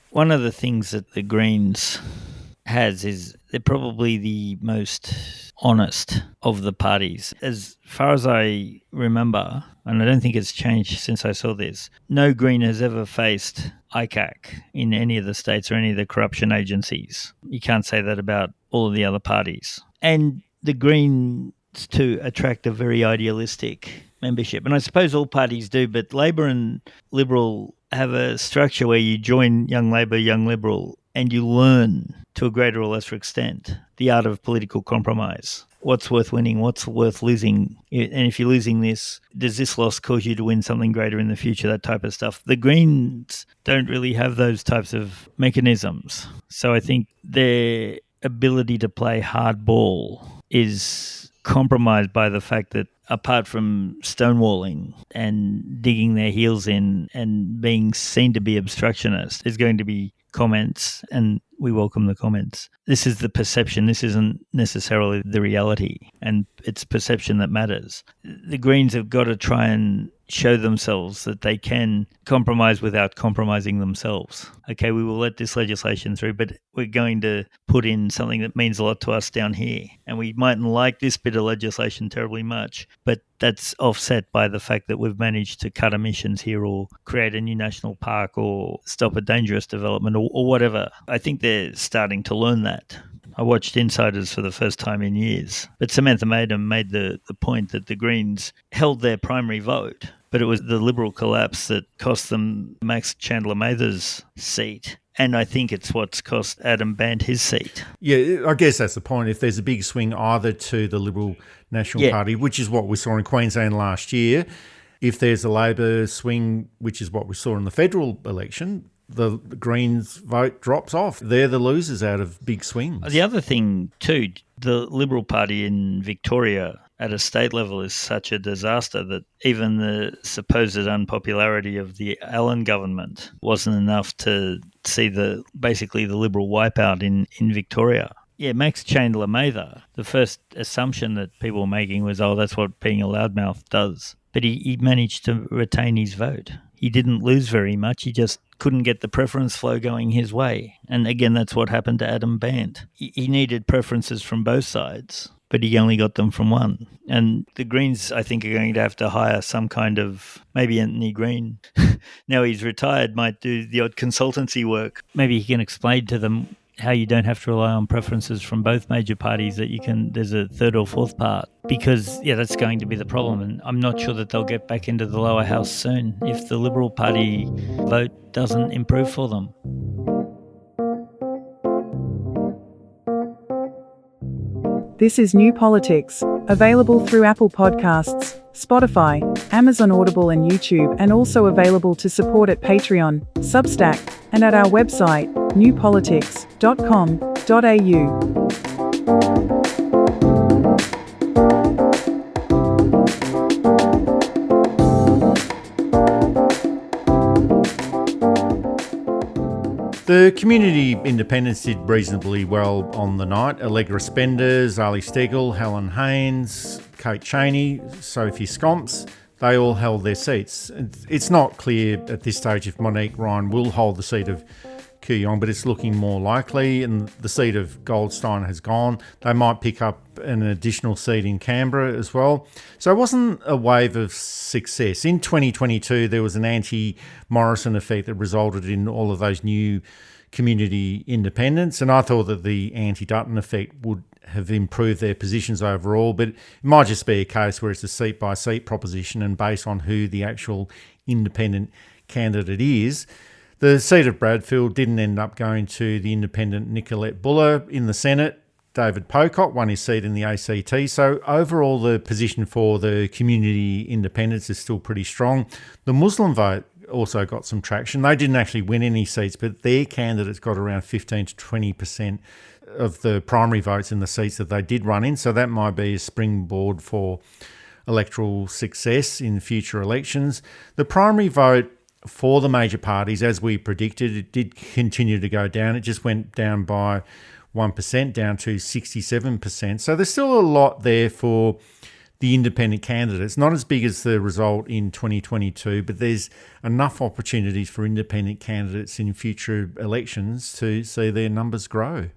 One of the things that the Greens has is they're probably the most honest of the parties. As far as I remember, and I don't think it's changed since I saw this, no Green has ever faced ICAC in any of the states or any of the corruption agencies. You can't say that about all of the other parties. And the Greens, to attract a very idealistic membership, and I suppose all parties do, but Labor and Liberal have a structure where you join Young Labor, Young Liberal, and you learn to a greater or lesser extent the art of political compromise. What's worth winning? What's worth losing? And if you're losing this, does this loss cause you to win something greater in the future? That type of stuff. The Greens don't really have those types of mechanisms. So I think their ability to play hardball is compromised by the fact that apart from stonewalling and digging their heels in and being seen to be obstructionist, there's going to be comments, and we welcome the comments. This is the perception. This isn't necessarily the reality, and it's perception that matters. The Greens have got to try and show themselves that they can compromise without compromising themselves. Okay, we will let this legislation through, but we're going to put in something that means a lot to us down here. And we mightn't like this bit of legislation terribly much, but that's offset by the fact that we've managed to cut emissions here or create a new national park or stop a dangerous development or whatever. I think they're starting to learn that. I watched Insiders for the first time in years, but Samantha Maiden made the point that the Greens held their primary vote, but it was the Liberal collapse that cost them Max Chandler Mather's seat. And I think it's what's cost Adam Bandt his seat. Yeah, I guess that's the point. If there's a big swing either to the Liberal National Party, which is what we saw in Queensland last year, if there's a Labor swing, which is what we saw in the federal election, the Greens vote drops off. They're the losers out of big swings. The other thing too, the Liberal Party in Victoria at a state level is such a disaster that even the supposed unpopularity of the Allen government wasn't enough to see basically the Liberal wipeout in Victoria. Yeah, Max Chandler Mather, the first assumption that people were making was, that's what being a loudmouth does. But he managed to retain his vote. He didn't lose very much. He just couldn't get the preference flow going his way. And again, that's what happened to Adam Bandt. He needed preferences from both sides, but he only got them from one. And the Greens, I think, are going to have to hire some kind of, maybe Anthony Green, now he's retired, might do the odd consultancy work. Maybe he can explain to them how you don't have to rely on preferences from both major parties, that there's a third or fourth part, because that's going to be the problem. And I'm not sure that they'll get back into the lower house soon if the Liberal Party vote doesn't improve for them. This is New Politics, available through Apple Podcasts, Spotify, Amazon Audible and YouTube, and also available to support at Patreon, Substack, and at our website, newpolitics.com.au. The community independents did reasonably well on the night. Allegra Spender, Zali Steggall, Helen Haynes, Kate Cheney, Sophie Scomps, they all held their seats. It's not clear at this stage if Monique Ryan will hold the seat of Kooyong, but it's looking more likely, and the seat of Goldstein has gone. They might pick up an additional seat in Canberra as well. So it wasn't a wave of success. In 2022, there was an anti-Morrison effect that resulted in all of those new community independents, and I thought that the anti-Dutton effect would have improved their positions overall, but it might just be a case where it's a seat-by-seat proposition and based on who the actual independent candidate is. The seat of Bradfield didn't end up going to the independent Nicolette Buller. In the Senate, David Pocock won his seat in the ACT. So overall, the position for the community independents is still pretty strong. The Muslim vote also got some traction. They didn't actually win any seats, but their candidates got around 15 to 20% of the primary votes in the seats that they did run in. So that might be a springboard for electoral success in future elections. The primary vote for the major parties, as we predicted, it did continue to go down. It just went down by 1%, down to 67%. So there's still a lot there for the independent candidates. Not as big as the result in 2022, but there's enough opportunities for independent candidates in future elections to see their numbers grow.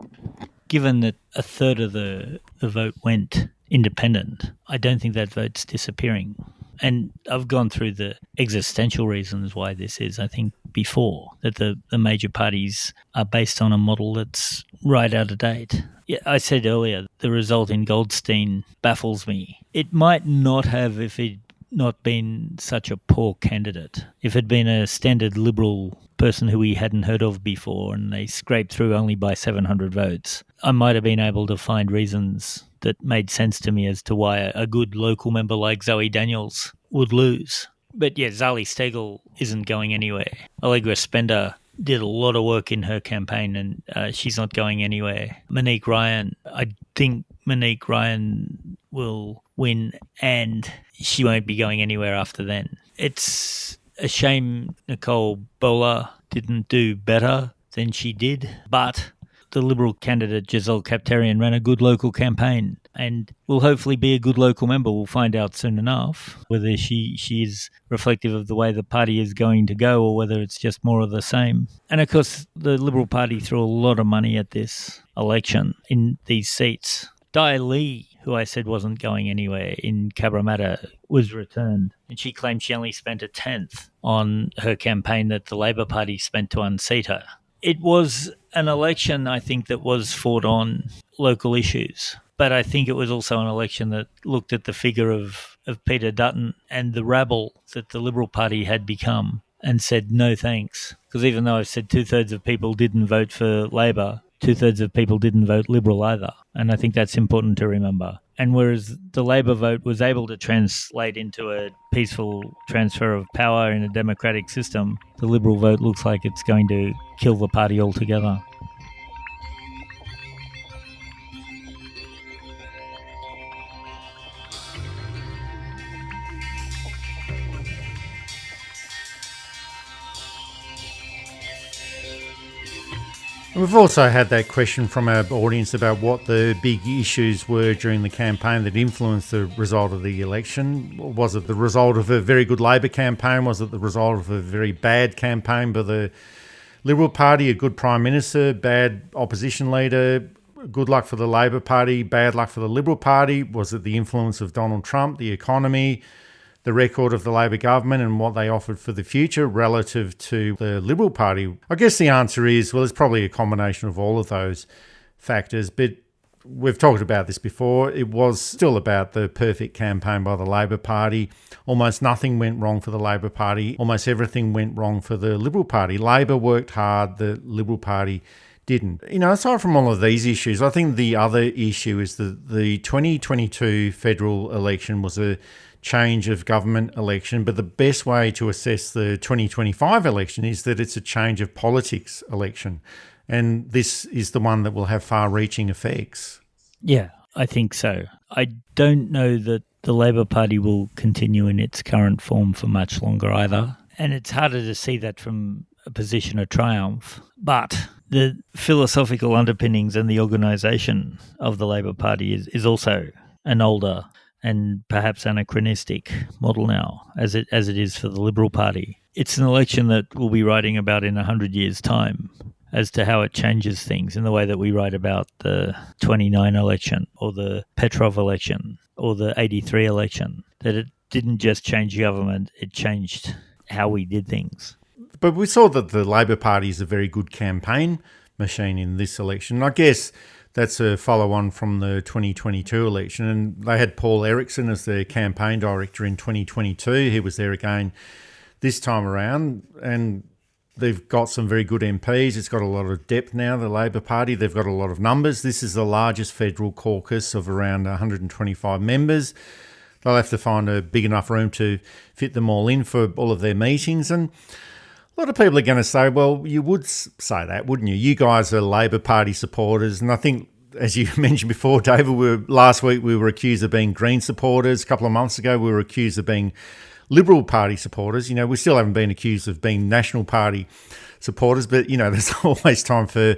Given that a third of the vote went independent, I don't think that vote's disappearing. And I've gone through the existential reasons why this is, I think, before, that the major parties are based on a model that's right out of date. Yeah, I said earlier, the result in Goldstein baffles me. It might not have if it not been such a poor candidate. If it had been a standard Liberal person who we hadn't heard of before and they scraped through only by 700 votes, I might have been able to find reasons that made sense to me as to why a good local member like Zoe Daniels would lose. But yeah, Zali Steggall isn't going anywhere. Allegra Spender did a lot of work in her campaign and she's not going anywhere. Monique Ryan, I think Monique Ryan will win and she won't be going anywhere after then. It's a shame Nicole Bowler didn't do better than she did, but the Liberal candidate Giselle Kaptarian ran a good local campaign and will hopefully be a good local member. We'll find out soon enough whether she is reflective of the way the party is going to go or whether it's just more of the same. And of course, the Liberal Party threw a lot of money at this election in these seats. Di Lee, who I said wasn't going anywhere in Cabramatta, was returned. And she claimed she only spent a tenth on her campaign that the Labor Party spent to unseat her. It was an election, I think, that was fought on local issues. But I think it was also an election that looked at the figure of Peter Dutton and the rabble that the Liberal Party had become and said no thanks. Because even though I've said 2/3 of people didn't vote for Labor, 2/3 of people didn't vote Liberal either. And I think that's important to remember. And whereas the Labor vote was able to translate into a peaceful transfer of power in a democratic system, the Liberal vote looks like it's going to kill the party altogether. We've also had that question from our audience about what the big issues were during the campaign that influenced the result of the election. Was it the result of a very good Labor campaign? Was it the result of a very bad campaign by the Liberal Party, a good Prime Minister, bad opposition leader? Good luck for the Labor Party, bad luck for the Liberal Party? Was it the influence of Donald Trump, the economy, the record of the Labor government and what they offered for the future relative to the Liberal Party? I guess the answer is, well, it's probably a combination of all of those factors, but we've talked about this before. It was still about the perfect campaign by the Labor Party. Almost nothing went wrong for the Labor Party. Almost everything went wrong for the Liberal Party. Labor worked hard, the Liberal Party didn't. You know, aside from all of these issues, I think the other issue is that the 2022 federal election was a change of government election, but the best way to assess the 2025 election is that it's a change of politics election. And this is the one that will have far-reaching effects. Yeah, I think so. I don't know that the Labor Party will continue in its current form for much longer either. And it's harder to see that from a position of triumph. But the philosophical underpinnings and the organisation of the Labor Party is also an older and perhaps anachronistic model now, as it is for the Liberal Party. It's an election that we'll be writing about in 100 years' time, as to how it changes things in the way that we write about the 29 election or the Petrov election or the 83 election, that it didn't just change government, it changed how we did things. But we saw that the Labor Party is a very good campaign machine in this election. I guess that's a follow-on from the 2022 election. And they had Paul Erickson as their campaign director in 2022. He was there again this time around. And they've got some very good MPs. It's got a lot of depth now, the Labor Party. They've got a lot of numbers. This is the largest federal caucus of around 125 members. They'll have to find a big enough room to fit them all in for all of their meetings. And a lot of people are going to say, well, you would say that, wouldn't you? You guys are Labor Party supporters. And I think, as you mentioned before, David, last week we were accused of being Green supporters. A couple of months ago we were accused of being Liberal Party supporters. You know, we still haven't been accused of being National Party supporters, but, you know, there's always time for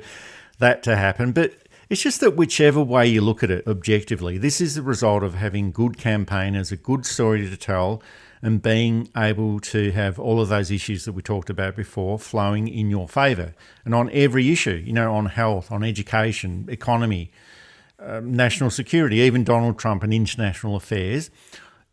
that to happen. But it's just that whichever way you look at it objectively, this is the result of having good campaigners, a good story to tell, and being able to have all of those issues that we talked about before flowing in your favour. And on every issue, you know, on health, on education, economy, national security, even Donald Trump and international affairs,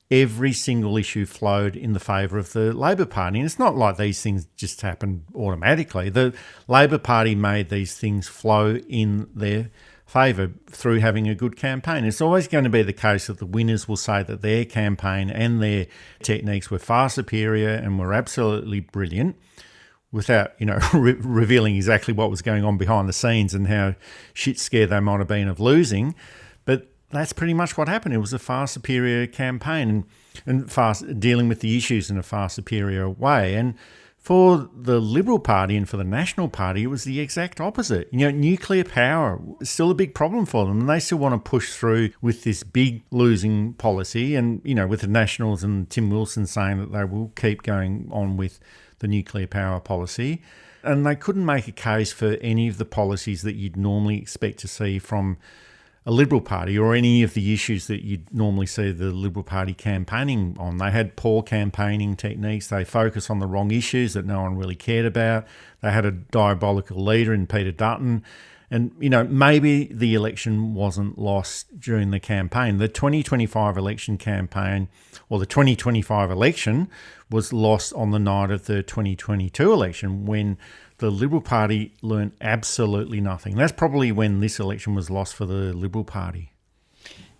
every single issue flowed in the favour of the Labor Party. And it's not like these things just happen automatically. The Labor Party made these things flow in their favour through having a good campaign. It's always going to be the case that the winners will say that their campaign and their techniques were far superior and were absolutely brilliant, without, you know, revealing exactly what was going on behind the scenes and how shit scared they might have been of losing. But that's pretty much what happened. It was a far superior campaign and far dealing with the issues in a far superior way. And for the Liberal Party and for the National Party, it was the exact opposite. You know, nuclear power is still a big problem for them, and they still want to push through with this big losing policy. And, you know, with the Nationals and Tim Wilson saying that they will keep going on with the nuclear power policy. And they couldn't make a case for any of the policies that you'd normally expect to see from a Liberal Party or any of the issues that you'd normally see the Liberal Party campaigning on. They had poor campaigning techniques. They focused on the wrong issues that no one really cared about. They had a diabolical leader in Peter Dutton. And, you know, maybe the election wasn't lost during the campaign. The 2025 election campaign, or the 2025 election, was lost on the night of the 2022 election when the Liberal Party learned absolutely nothing. That's probably when this election was lost for the Liberal Party.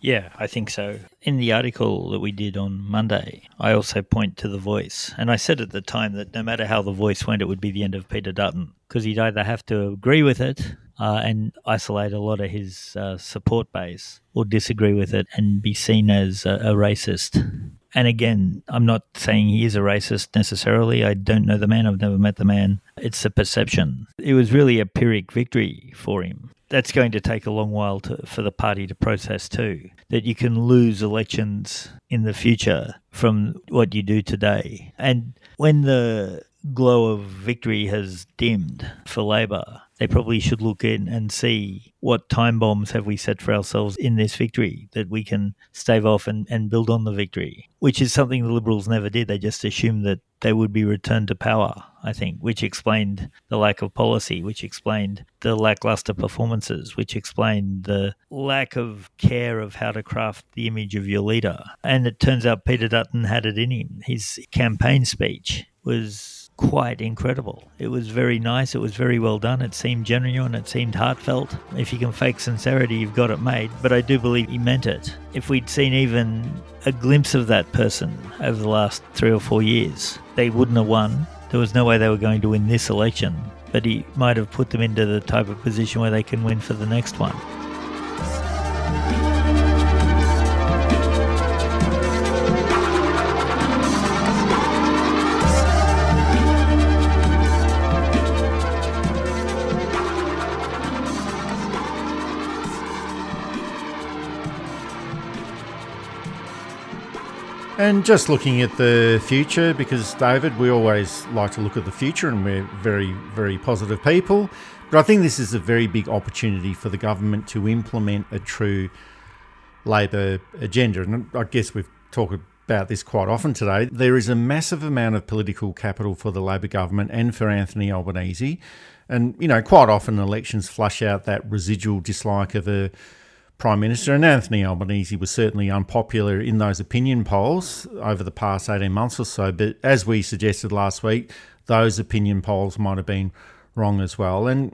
Yeah, I think so. In the article that we did on Monday, I also point to The Voice. And I said at the time that no matter how The Voice went, it would be the end of Peter Dutton, because he'd either have to agree with it and isolate a lot of his support base, or disagree with it and be seen as a racist. And again, I'm not saying he is a racist necessarily. I don't know the man. I've never met the man. It's a perception. It was really a Pyrrhic victory for him. That's going to take a long while for the party to process too, that you can lose elections in the future from what you do today. And when the glow of victory has dimmed for Labor, they probably should look in and see what time bombs have we set for ourselves in this victory that we can stave off and build on the victory, which is something the Liberals never did. They just assumed that they would be returned to power, I think, which explained the lack of policy, which explained the lackluster performances, which explained the lack of care of how to craft the image of your leader. And it turns out Peter Dutton had it in him. His campaign speech was quite incredible. It was very nice. It was very well done. It seemed genuine. It seemed heartfelt. If you can fake sincerity, you've got it made. But I do believe he meant it. If we'd seen even a glimpse of that person over the last 3 or 4 years, they wouldn't have won. There was no way they were going to win this election. But he might have put them into the type of position where they can win for the next one. And just looking at the future, because, David, we always like to look at the future and we're very, very positive people. But I think this is a very big opportunity for the government to implement a true Labor agenda. And I guess we've talked about this quite often today. There is a massive amount of political capital for the Labor government and for Anthony Albanese. And, quite often elections flush out that residual dislike of a Prime Minister. And Anthony Albanese was certainly unpopular in those opinion polls over the past 18 months or so. But as we suggested last week, those opinion polls might have been wrong as well. And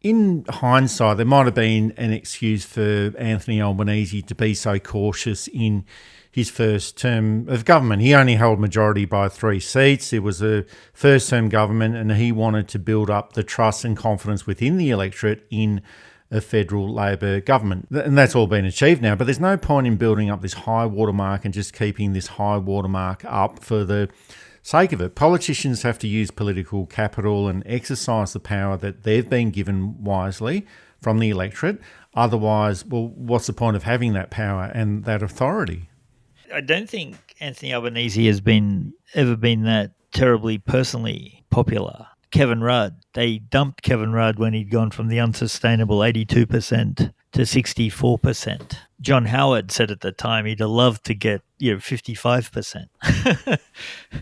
in hindsight, there might have been an excuse for Anthony Albanese to be so cautious in his first term of government. He only held majority by 3 seats. It was a first-term government, and he wanted to build up the trust and confidence within the electorate in a federal Labor government. And that's all been achieved now, but there's no point in building up this high watermark and just keeping this high watermark up for the sake of it. Politicians have to use political capital and exercise the power that they've been given wisely from the electorate. Otherwise, well, what's the point of having that power and that authority? I don't think Anthony Albanese has ever been that terribly personally popular. Kevin Rudd, they dumped Kevin Rudd when he'd gone from the unsustainable 82% to 64%. John Howard said at the time he'd have loved to get 55%.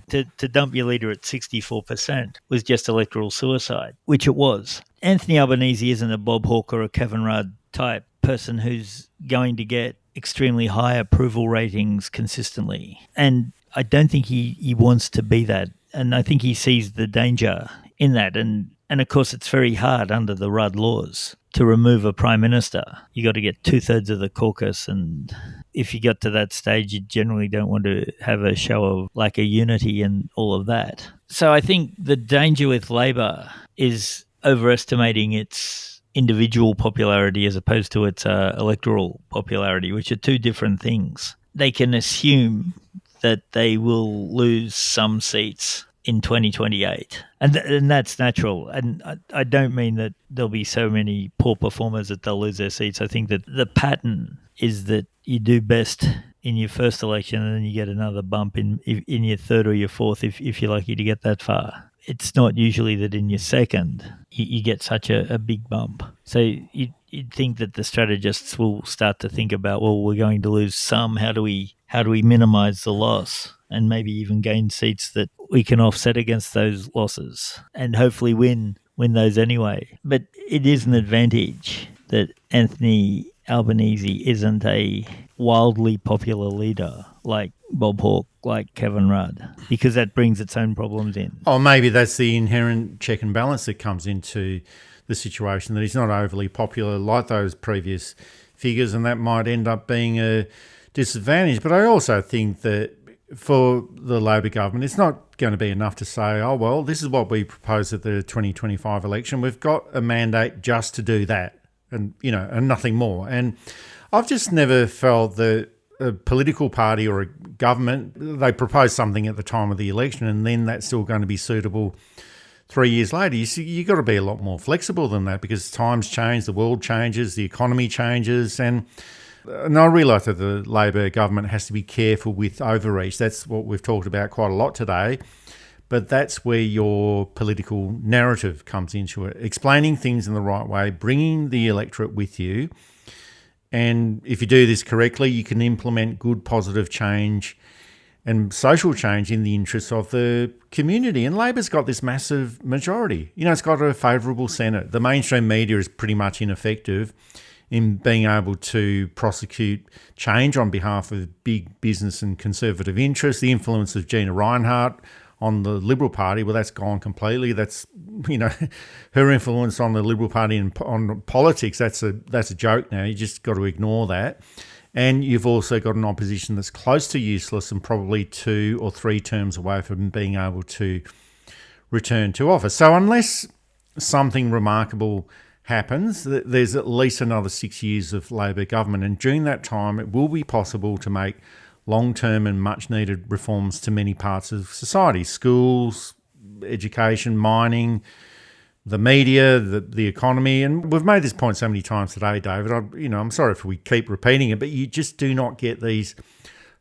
to dump your leader at 64% was just electoral suicide, which it was. Anthony Albanese isn't a Bob Hawke or a Kevin Rudd type person who's going to get extremely high approval ratings consistently. And I don't think he wants to be that. And I think he sees the danger in that. And of course, it's very hard under the Rudd laws to remove a prime minister. You got to get 2/3 of the caucus. And if you got to that stage, you generally don't want to have a show of lack of unity and all of that. So I think the danger with Labor is overestimating its individual popularity as opposed to its electoral popularity, which are two different things. They can assume that they will lose some seats in 2028. And that's natural. And I don't mean that there'll be so many poor performers that they'll lose their seats. I think that the pattern is that you do best in your first election and then you get another bump in your third or your fourth if you're lucky to get that far. It's not usually that in your second you get such a big bump. So you'd think that the strategists will start to think about, well, we're going to lose some. How do we minimise the loss and maybe even gain seats that we can offset against those losses and hopefully win those anyway? But it is an advantage that Anthony Albanese isn't a wildly popular leader like Bob Hawke, like Kevin Rudd, because that brings its own problems in. Oh, maybe that's the inherent check and balance that comes into the situation, that he's not overly popular like those previous figures, and that might end up being a disadvantage. But I also think that for the Labor government, it's not going to be enough to say, oh, well, this is what we propose at the 2025 election. We've got a mandate just to do that and nothing more. And I've just never felt that a political party or a government, they propose something at the time of the election and then that's still going to be suitable 3 years later. You've got to be a lot more flexible than that because times change, the world changes, the economy changes. And I realise that the Labor government has to be careful with overreach. That's what we've talked about quite a lot today. But that's where your political narrative comes into it. Explaining things in the right way, bringing the electorate with you. And if you do this correctly, you can implement good, positive change and social change in the interests of the community. And Labor's got this massive majority. It's got a favourable Senate. The mainstream media is pretty much ineffective in being able to prosecute change on behalf of big business and conservative interests. The influence of Gina Rinehart on the Liberal Party, well, that's gone completely. That's, her influence on the Liberal Party and on politics, that's a joke now. You just got to ignore that. And you've also got an opposition that's close to useless and probably 2 or 3 terms away from being able to return to office. So unless something remarkable happens, there's at least another 6 years of Labor government. And during that time, it will be possible to make long-term and much-needed reforms to many parts of society: schools, education, mining, the media, the economy. And we've made this point so many times today, David. I'm sorry if we keep repeating it, but you just do not get these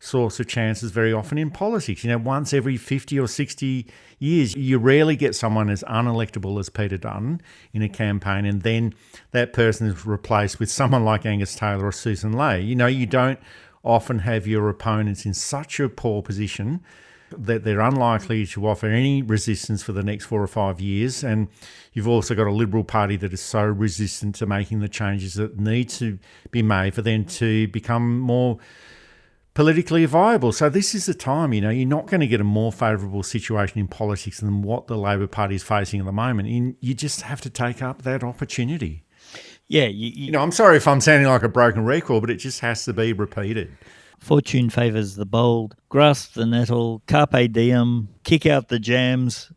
sorts of chances very often in politics. Once every 50 or 60 years, you rarely get someone as unelectable as Peter Dutton in a campaign, and then that person is replaced with someone like Angus Taylor or Susan Ley. You don't often have your opponents in such a poor position that they're unlikely to offer any resistance for the next 4 or 5 years. And you've also got a Liberal Party that is so resistant to making the changes that need to be made for them to become more politically viable. So this is the time, you're not going to get a more favourable situation in politics than what the Labor Party is facing at the moment. And you just have to take up that opportunity. Yeah. I'm sorry if I'm sounding like a broken record, but it just has to be repeated. Fortune favours the bold, grasp the nettle, carpe diem, kick out the jams,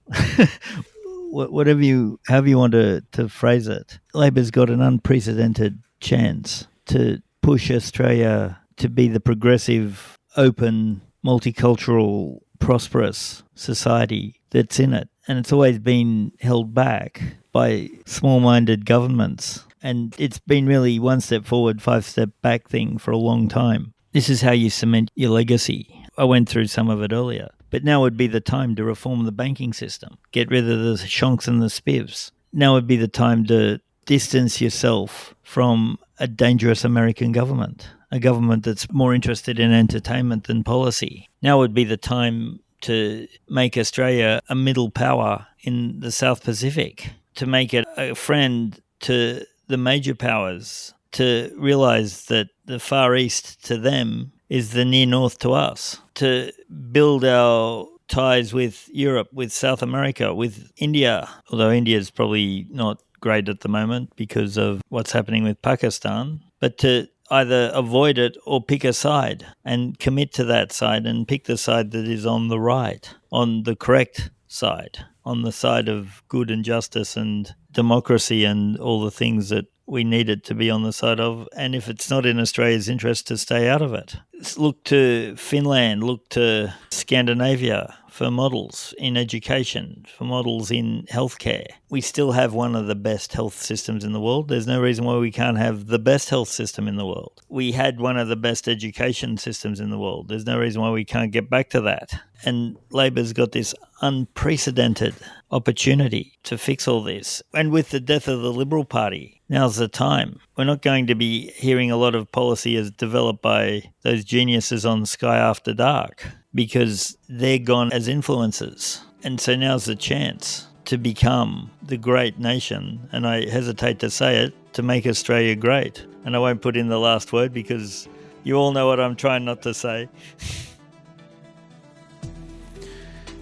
however you want to phrase it. Labor's got an unprecedented chance to push Australia to be the progressive, open, multicultural, prosperous society that's in it. And it's always been held back by small-minded governments. And it's been really one step forward, 5 step back thing for a long time. This is how you cement your legacy. I went through some of it earlier. But now would be the time to reform the banking system. Get rid of the shonks and the spivs. Now would be the time to distance yourself from a dangerous American government. A government that's more interested in entertainment than policy. Now would be the time to make Australia a middle power in the South Pacific. To make it a friend to the major powers. To realise that the Far East to them is the near north to us. To build our ties with Europe, with South America, with India, although India is probably not great at the moment because of what's happening with Pakistan, but to either avoid it or pick a side and commit to that side and pick the side that is on the right, on the correct side, on the side of good and justice and democracy and all the things that we need it to be on the side of, and if it's not in Australia's interest, to stay out of it. Look to Finland, look to Scandinavia for models in education, for models in healthcare. We still have one of the best health systems in the world. There's no reason why we can't have the best health system in the world. We had one of the best education systems in the world. There's no reason why we can't get back to that. And Labor's got this unprecedented opportunity to fix all this. And with the death of the Liberal Party, now's the time. We're not going to be hearing a lot of policy as developed by those geniuses on Sky After Dark because they're gone as influencers. And so now's the chance to become the great nation, and I hesitate to say it, to make Australia great. And I won't put in the last word because you all know what I'm trying not to say.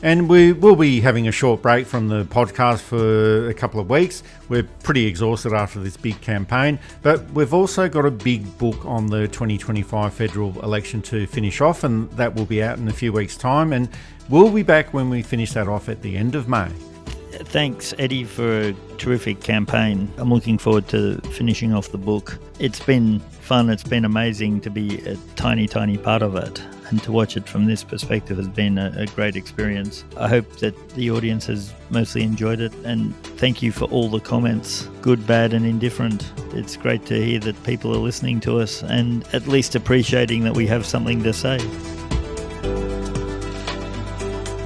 And we will be having a short break from the podcast for a couple of weeks. We're pretty exhausted after this big campaign, but we've also got a big book on the 2025 federal election to finish off, and that will be out in a few weeks' time. And we'll be back when we finish that off at the end of May. Thanks, Eddie, for a terrific campaign. I'm looking forward to finishing off the book. It's been fun. It's been amazing to be a tiny, tiny part of it. And to watch it from this perspective has been a great experience. I hope that the audience has mostly enjoyed it. And thank you for all the comments, good, bad and indifferent. It's great to hear that people are listening to us and at least appreciating that we have something to say.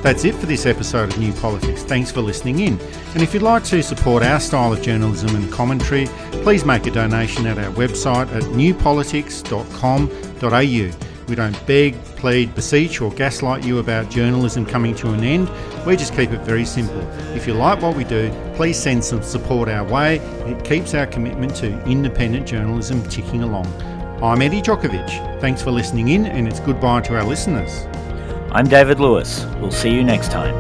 That's it for this episode of New Politics. Thanks for listening in. And if you'd like to support our style of journalism and commentary, please make a donation at our website at newpolitics.com.au. We don't beg, plead, beseech or gaslight you about journalism coming to an end. We just keep it very simple. If you like what we do, please send some support our way. It keeps our commitment to independent journalism ticking along. I'm Eddie Djokovic. Thanks for listening in, and it's goodbye to our listeners. I'm David Lewis. We'll see you next time.